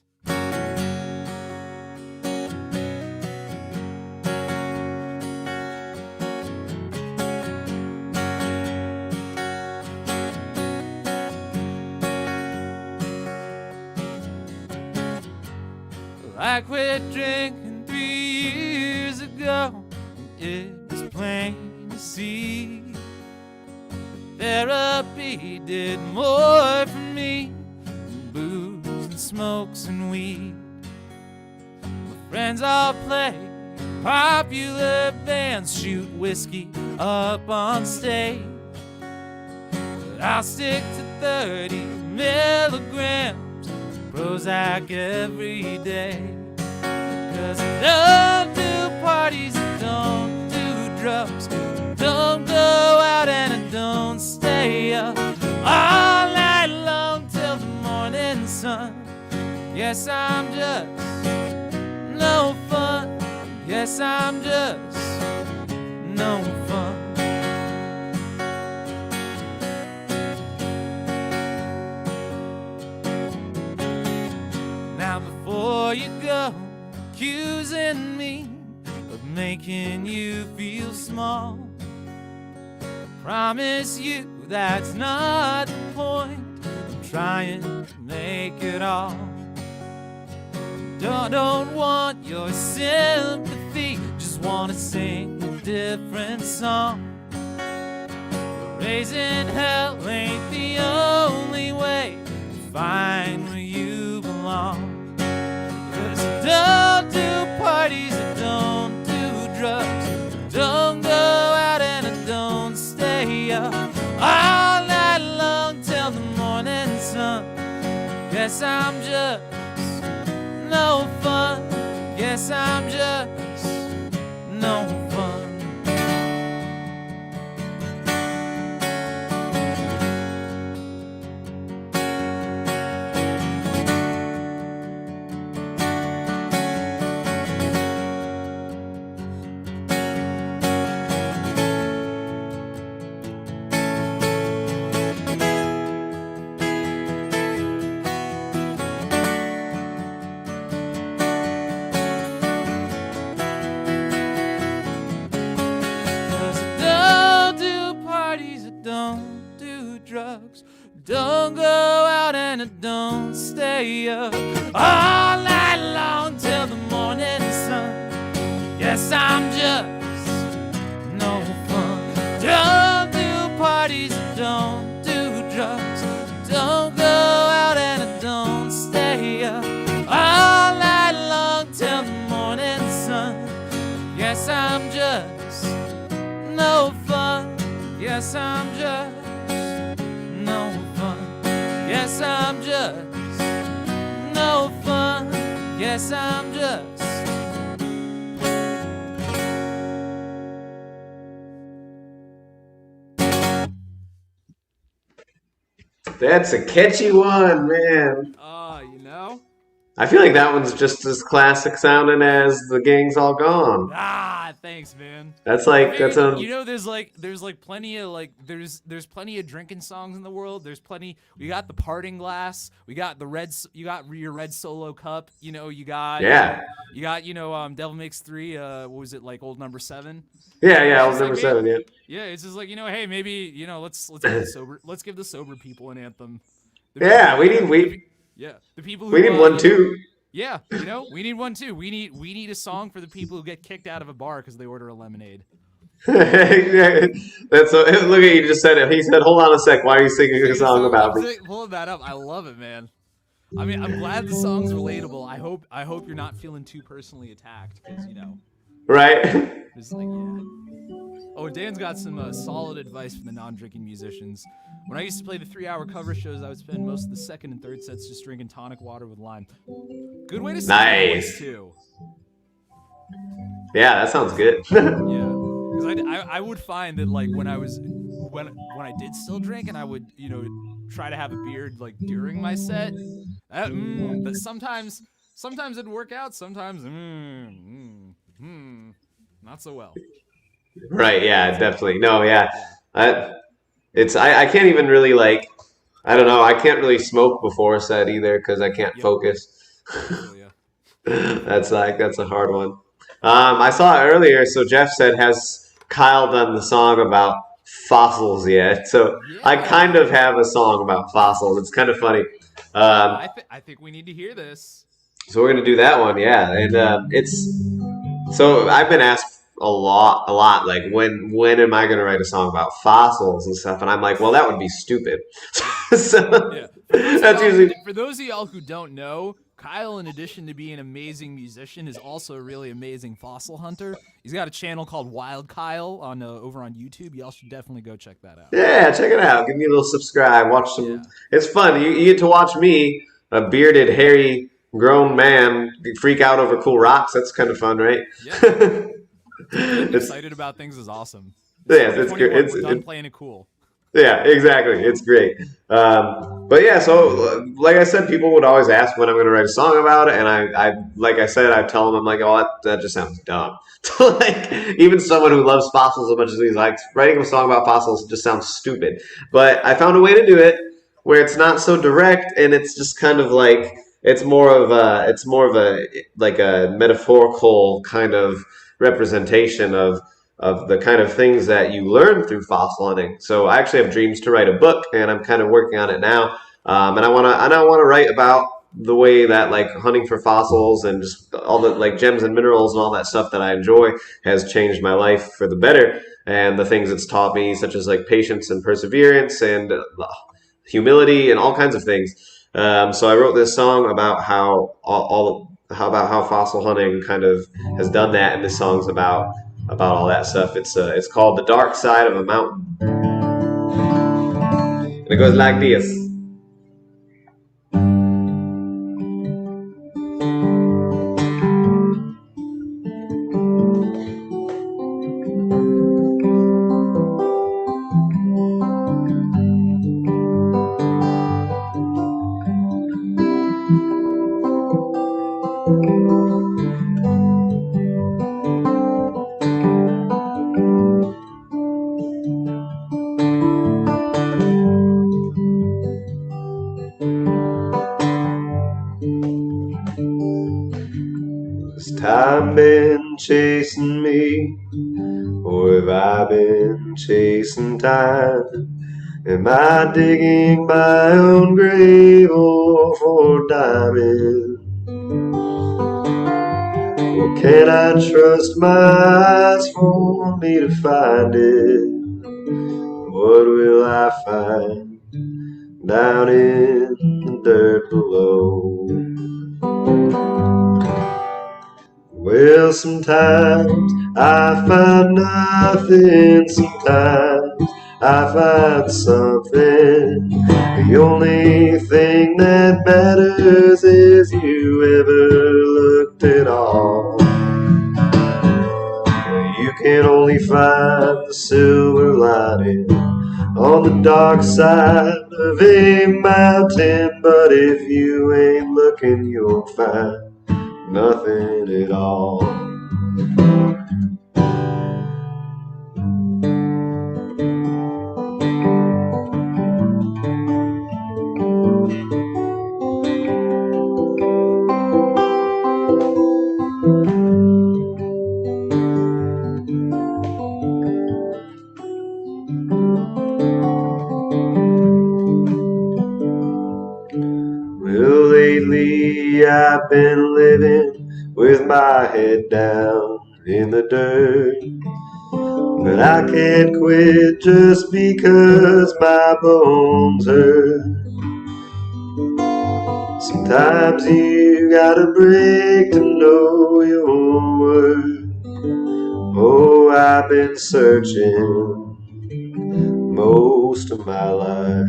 I quit drinking 3 years ago, and it was plain to see therapy did more for me than booze and smokes and weed. My friends all play popular bands, shoot whiskey up on stage, but I'll stick to 30 milligrams of Prozac every day. Cause I don't do parties, I don't do drugs, don't go out and I don't stay up all night long till the morning sun. Yes, I'm just no fun. Yes, I'm just no fun. Now before you go accusing me of making you feel small, I promise you that's not the point. I'm trying to make it all. Don't want your sympathy, just want to sing a different song. Raising hell ain't the only way find where you belong. 'Cause I don't do parties, I don't do drugs, don't go out and I don't stay up all night long till the morning sun. Guess I'm just no fun. Guess I'm just no fun. Don't go out and I don't stay up all night long till the morning sun. Yes, I'm just no fun. Don't do parties, don't do drugs. Don't go out and I don't stay up all night long till the morning sun. Yes, I'm just no fun. Yes, I'm just no fun. Yes, I'm just no fun. Yes, I'm just. That's a catchy one, man. You know? I feel like that one's just as classic sounding as The Gang's All Gone. Thanks, man. That's like, that's a... You know, there's plenty of there's plenty of drinking songs in the world. There's plenty. We got the parting glass. We got you got your red Solo cup. You know, you got Devil Makes Three. What was it, like, Old Number 7? Yeah, Old Number 7. Yeah. Yeah, it's just like, hey, maybe, let's give the sober people an anthem. We need the people we need one too. Yeah, we need one too. We need a song for the people who get kicked out of a bar because they order a lemonade. That's look at you just said it. He said, "Hold on a sec. Why are you singing a song about me?" Pulling that up, I love it, man. I mean, I'm glad the song's relatable. I hope you're not feeling too personally attacked because right. It's like, yeah. Oh, Dan's got some solid advice for the non-drinking musicians. When I used to play the 3-hour cover shows, I would spend most of the second and third sets just drinking tonic water with lime. Good way to sing your voice too. Yeah, that sounds good. Yeah, because I would find that, like, when I did still drink and I would try to have a beer like during my set, but sometimes it'd work out. Sometimes not so well. Right, yeah, definitely. No, yeah. I can't even really, like, I don't know, I can't really smoke before a set either because I can't focus. Oh, yeah. That's a hard one. I saw earlier, so Jeff said, has Kyle done the song about fossils yet? So I kind of have a song about fossils. It's kind of funny. I think we need to hear this. So we're going to do that one, yeah. And so I've been asked a lot, like, when am I going to write a song about fossils and stuff? And I'm like, well, that would be stupid. So yeah. that's usually... For those of y'all who don't know, Kyle, in addition to being an amazing musician, is also a really amazing fossil hunter. He's got a channel called Wild Kyle over on YouTube. Y'all should definitely go check that out. Yeah, check it out. Give me a little subscribe. Watch some. Yeah. It's fun. You get to watch me, a bearded, hairy, grown man, freak out over cool rocks. That's kind of fun, right? Yeah. Getting excited about things is awesome. Yeah, it's good. We're done playing it cool. Yeah, exactly. It's great. But yeah, so like I said, people would always ask when I'm going to write a song about it, and I like I said, I tell them, I'm like, oh, that just sounds dumb. Like, even someone who loves fossils as much as he's like, writing a song about fossils just sounds stupid. But I found a way to do it where it's not so direct, and it's just kind of like it's more of a like a metaphorical kind of representation of the kind of things that you learn through fossil hunting. So I actually have dreams to write a book, and I'm kind of working on it now. And I want to write about the way that, like, hunting for fossils and just all the, like, gems and minerals and all that stuff that I enjoy has changed my life for the better. And the things it's taught me, such as, like, patience and perseverance and humility and all kinds of things. So I wrote this song about how how fossil hunting kind of has done that, and this song's about all that stuff. It's called "The Dark Side of a Mountain," and it goes like this. Has time been chasing me, or have I been chasing time? Am I digging my own grave or for diamond? Or can I trust my eyes for me to find it? What will I find down in the dirt below? Well, sometimes I find nothing, sometimes I find something. The only thing that matters is you ever looked at all. You can only find the silver lining on the dark side of a mountain, but if you ain't looking, you'll find nothing at all. Well, lately I've been living with my head down in the dirt, but I can't quit just because my bones hurt. Sometimes you gotta break to know your worth. Oh, I've been searching most of my life.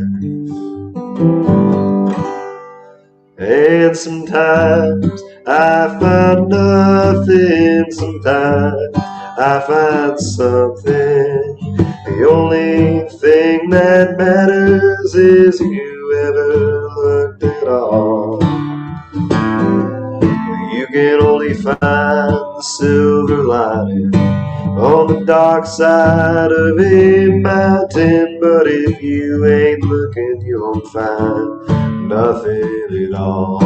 And sometimes I find nothing, sometimes I find something. The only thing that matters is you ever looked at all. You can only find the silver lining on the dark side of a mountain, but if you ain't looking, you'll find nothing at all.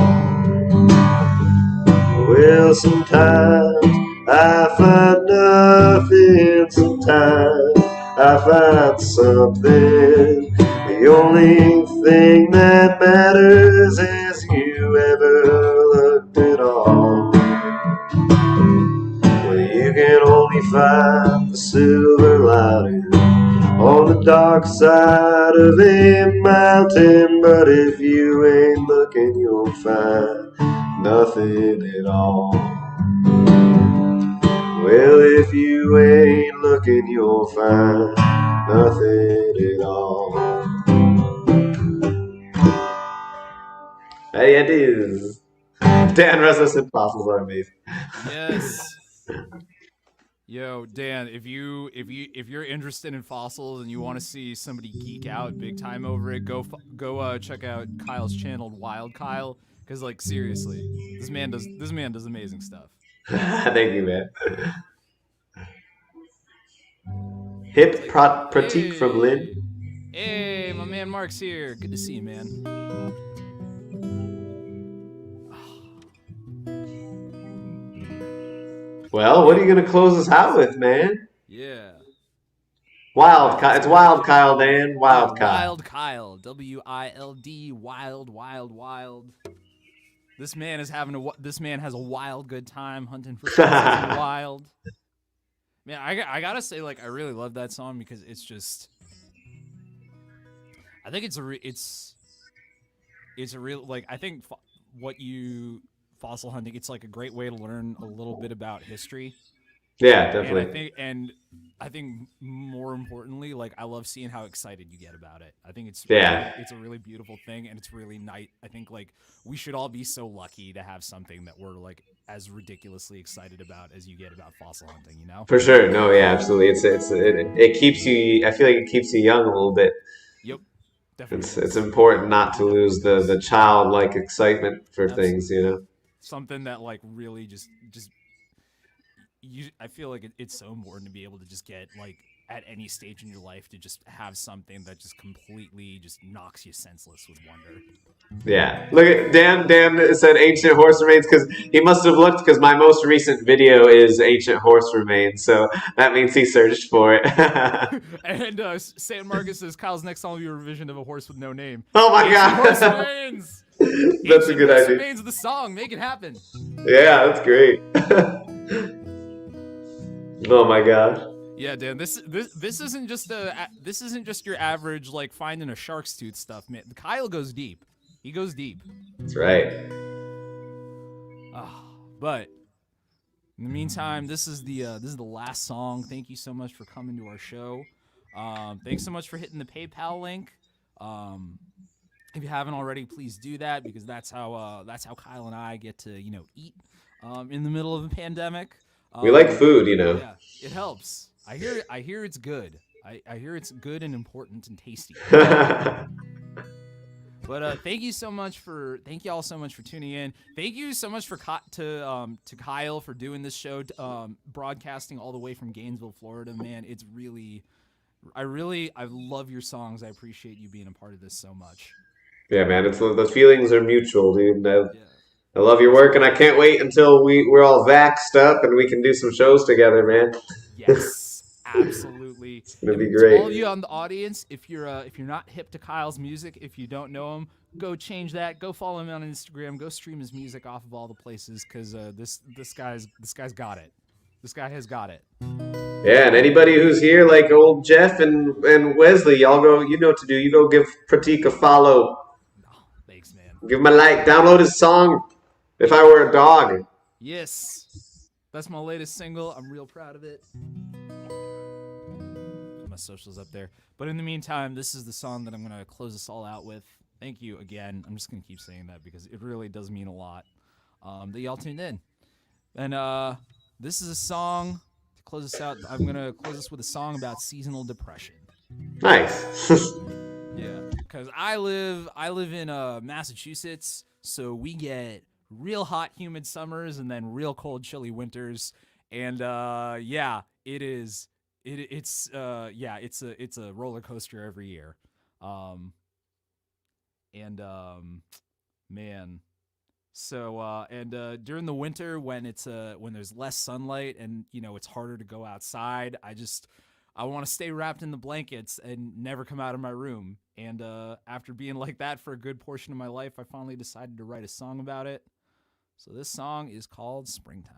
Well, sometimes I find nothing, sometimes I find something. The only thing that matters is you ever looked at all. Well, you can only find the silver lining on the dark side of a mountain, but if you ain't looking, you'll find nothing at all. Well, if you ain't looking, you'll find nothing at all. Hey, it is. Dan Russell said fossils are amazing. Yes. Yo, Dan, if you're interested in fossils and you want to see somebody geek out big time over it, go check out Kyle's channel, Wild Kyle, because like seriously, this man does amazing stuff. Thank you, man. It's Hip like, pratique from Lynn. hey, my man Mark's here. Good to see you, man. Well, what are you gonna close us out with, man? Yeah. Wild Kyle. It's Wild Kyle, Dan. Yeah, Wild Kyle. Wild Kyle, WILD, wild, wild, wild. This man has a wild good time hunting for fossils in the wild. Man, I gotta say, like, I really love that song because it's just, I think it's it's a real like I think what you fossil hunting, it's like a great way to learn a little bit about history. Yeah, And definitely. I think more importantly, like I love seeing how excited you get about it. I think Yeah, it's a really beautiful thing, and it's really nice. I think like we should all be so lucky to have something that we're like as ridiculously excited about as you get about fossil hunting. You know? for sure. No, yeah, absolutely. It keeps you. I feel like it keeps you young a little bit. Yep, definitely It's does. important not It to definitely lose the does. childlike excitement for things, you Absolutely, know. something that like really just I feel like it's so important to be able to just get like at any stage in your life to just have something that just completely just knocks you senseless with wonder. Yeah. Look at Dan. Dan said ancient horse remains because he must have looked because my most recent video is ancient horse remains, so that means he searched for it. And San Marcos says Kyle's next song will be a revision of A Horse with No Name. Oh my Ancient Horse god, Remains! that's a Ancient good Horse idea. Remains, the song. Make it happen. Yeah, that's great. Oh my gosh. Yeah, Dan. This isn't just your average like finding a shark's tooth stuff, man. Kyle goes deep. He goes deep. That's right. But in the meantime, this is the last song. Thank you so much for coming to our show. Thanks so much for hitting the PayPal link. If you haven't already, please do that because that's how Kyle and I get to eat in the middle of a pandemic. We like food, you know. Yeah, it helps. I hear it's good. I hear it's good and important and tasty. But thank you all so much for tuning in. Thank you so much to Kyle for doing this show, broadcasting all the way from Gainesville, Florida. Man, it's really, I love your songs. I appreciate you being a part of this so much. Yeah, man. It's the feelings are mutual, dude. Yeah, I love your work, and I can't wait until we're all vaxxed up and we can do some shows together, man. yes, absolutely. It's gonna be And to all great. of you on the audience, if you're not hip to Kyle's music, if you don't know him, go change that. Go follow him on Instagram. Go stream his music off of all the places because this guy's got it. This guy has got it. Yeah, and anybody who's here, like old Jeff and Wesley, y'all go. You know what to do. You go give Pratik a follow. Oh, thanks, man. Give him a like. Download his song. If I Were a Dog. Yes, that's my latest single. I'm real proud of it. Put my socials up there. But in the meantime, this is the song that I'm gonna close us all out with. Thank you again. I'm just gonna keep saying that because it really does mean a lot that y'all tuned in. And this is a song to close us out. I'm gonna close this with a song about seasonal depression. Nice. Yeah, because I live in Massachusetts, so we get real hot, humid summers and then real cold, chilly winters. And yeah, it's a roller coaster every year. And man, so during the winter when when there's less sunlight and it's harder to go outside, I want to stay wrapped in the blankets and never come out of my room. And after being like that for a good portion of my life, I finally decided to write a song about it. So this song is called Springtime.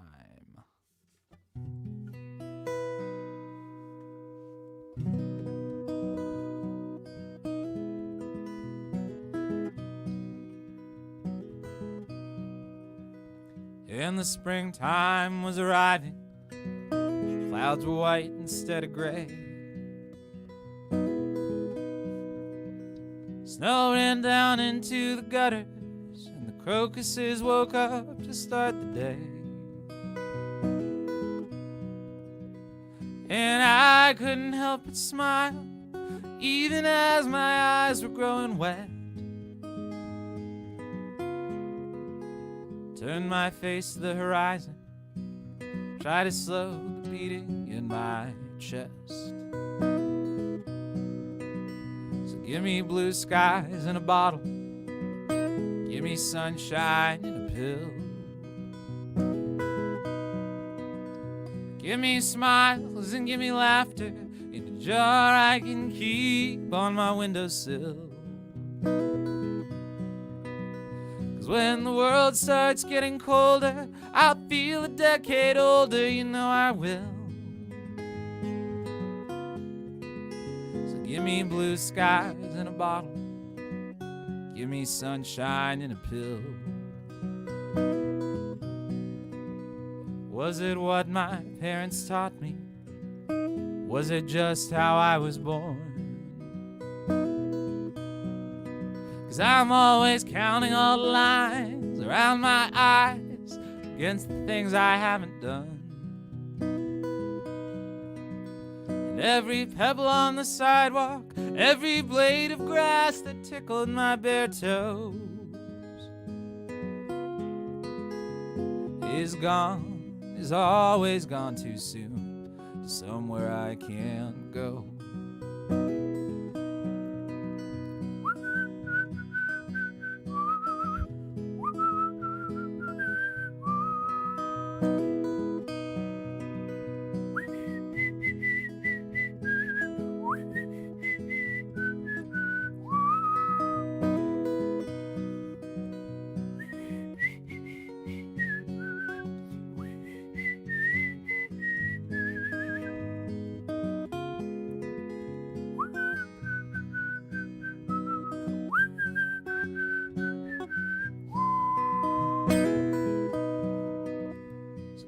And the springtime was arriving. Clouds were white instead of gray. Snow ran down into the gutters, and the crocuses woke up to start the day. And I couldn't help but smile, even as my eyes were growing wet. Turned my face to the horizon, try to slow the beating in my chest. So give me blue skies in a bottle, give me sunshine in a pill. Give me smiles and give me laughter in a jar I can keep on my windowsill. When the world starts getting colder, I'll feel a decade older, you know I will. So give me blue skies in a bottle, Give me sunshine and a pill. Was it what my parents taught me? Was it just how I was born? 'Cause I'm always counting all the lines around my eyes against the things I haven't done. And every pebble on the sidewalk, every blade of grass that tickled my bare toes is gone, is always gone too soon to somewhere I can't go.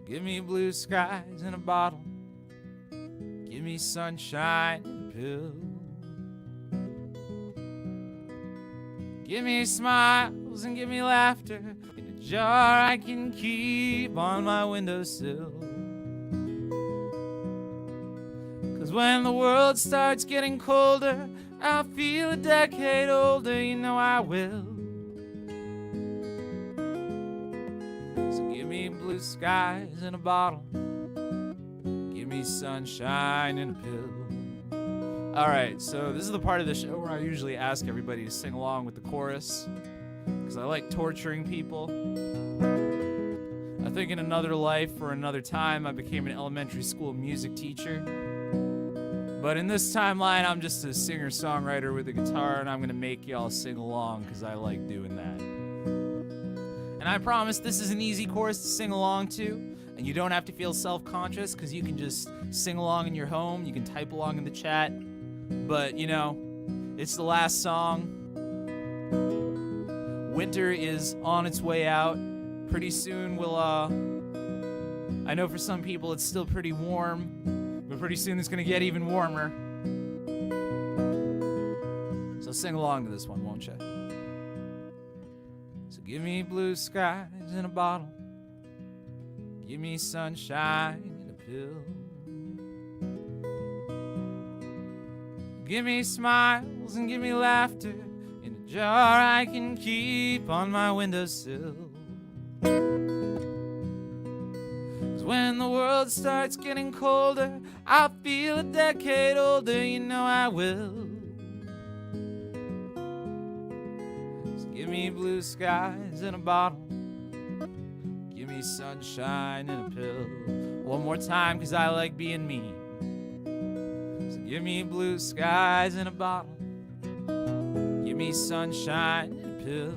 Give me blue skies in a bottle. Give me sunshine in a pill. Give me smiles and give me laughter in a jar I can keep on my windowsill. 'Cause when the world starts getting colder, I'll feel a decade older, you know I will. Give me blue skies in a bottle. Give me sunshine in a pill. All right, so this is the part of the show where I usually ask everybody to sing along with the chorus, because I like torturing people. I think in another life or another time I became an elementary school music teacher. But in this timeline, I'm just a singer-songwriter with a guitar, and I'm going to make y'all sing along because I like doing that. And I promise this is an easy chorus to sing along to, and you don't have to feel self-conscious because you can just sing along in your home. You can type along in the chat. But, you know, it's the last song. Winter is on its way out. Pretty soon we'll, I know for some people it's still pretty warm, but pretty soon it's going to get even warmer. So sing along to this one, won't you? So give me blue skies in a bottle. Give me sunshine in a pill. Give me smiles and give me laughter in a jar I can keep on my windowsill. 'Cause when the world starts getting colder, I'll feel a decade older, you know I will. Give me blue skies in a bottle. Give me sunshine in a pill. One more time, 'cause I like being mean. So give me blue skies in a bottle. Give me sunshine in a pill.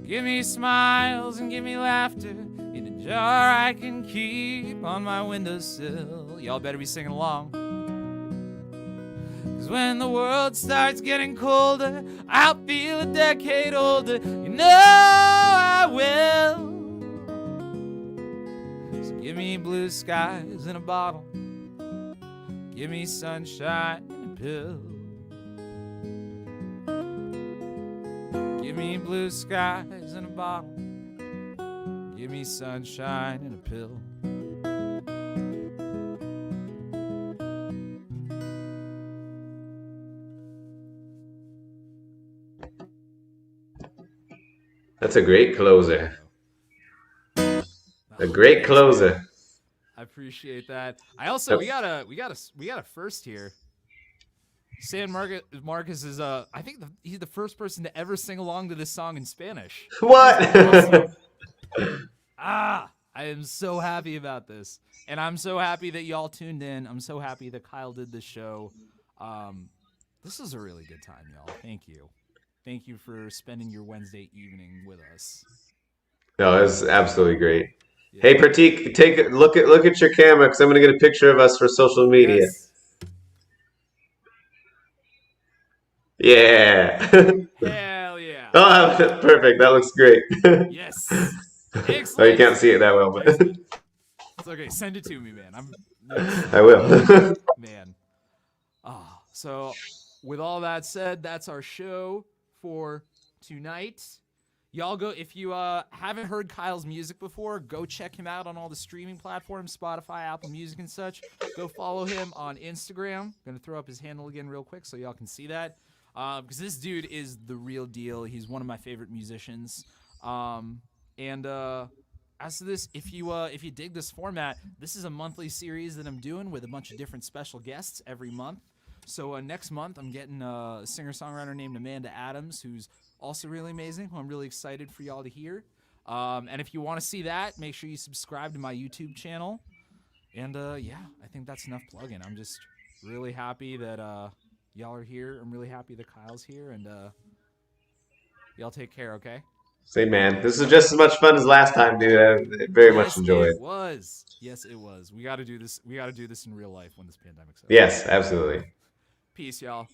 Give me smiles and give me laughter in a jar I can keep on my windowsill. Y'all better be singing along. 'Cause when the world starts getting colder, I'll feel a decade older, you know I will. So give me blue skies in a bottle. Give me sunshine in a pill. Give me blue skies in a bottle. Give me sunshine in a pill. That's a great closer. A great closer. I appreciate that. I also we got a first here. San Marcos is I think he's the first person to ever sing along to this song in Spanish. What? I am so happy about this, and I'm so happy that y'all tuned in. I'm so happy that Kyle did this show. This was a really good time, y'all. Thank you. Thank you for spending your Wednesday evening with us. No, it was absolutely great. Yeah. Hey, Pratik, look at your camera because I'm going to get a picture of us for social media. Yes. Yeah. Hell yeah. Oh, perfect. That looks great. Yes. Oh, you Excellent. can't see it that well, but Excellent. It's okay. Send it to me, man. Yes. I will. Man. So with all that said, that's our show for tonight. Y'all go if you haven't heard Kyle's music before, go check him out on all the streaming platforms, Spotify, Apple Music, and such. Go follow him on Instagram. Gonna throw up his handle again real quick so y'all can see that. Because this dude is the real deal. He's one of my favorite musicians. And as to this, if you dig this format, this is a monthly series that I'm doing with a bunch of different special guests every month. So next month, I'm getting a singer-songwriter named Amanda Adams, who's also really amazing, who I'm really excited for y'all to hear. And if you want to see that, make sure you subscribe to my YouTube channel. And yeah, I think that's enough plugging. I'm just really happy that y'all are here. I'm really happy that Kyle's here, and y'all take care, okay? Say, man, this was just as much fun as last time, dude. I very much Yes, it enjoyed. was. Yes, it was. We got to do this. We got to do this in real life when this pandemic's over. Yes, absolutely. Peace, y'all.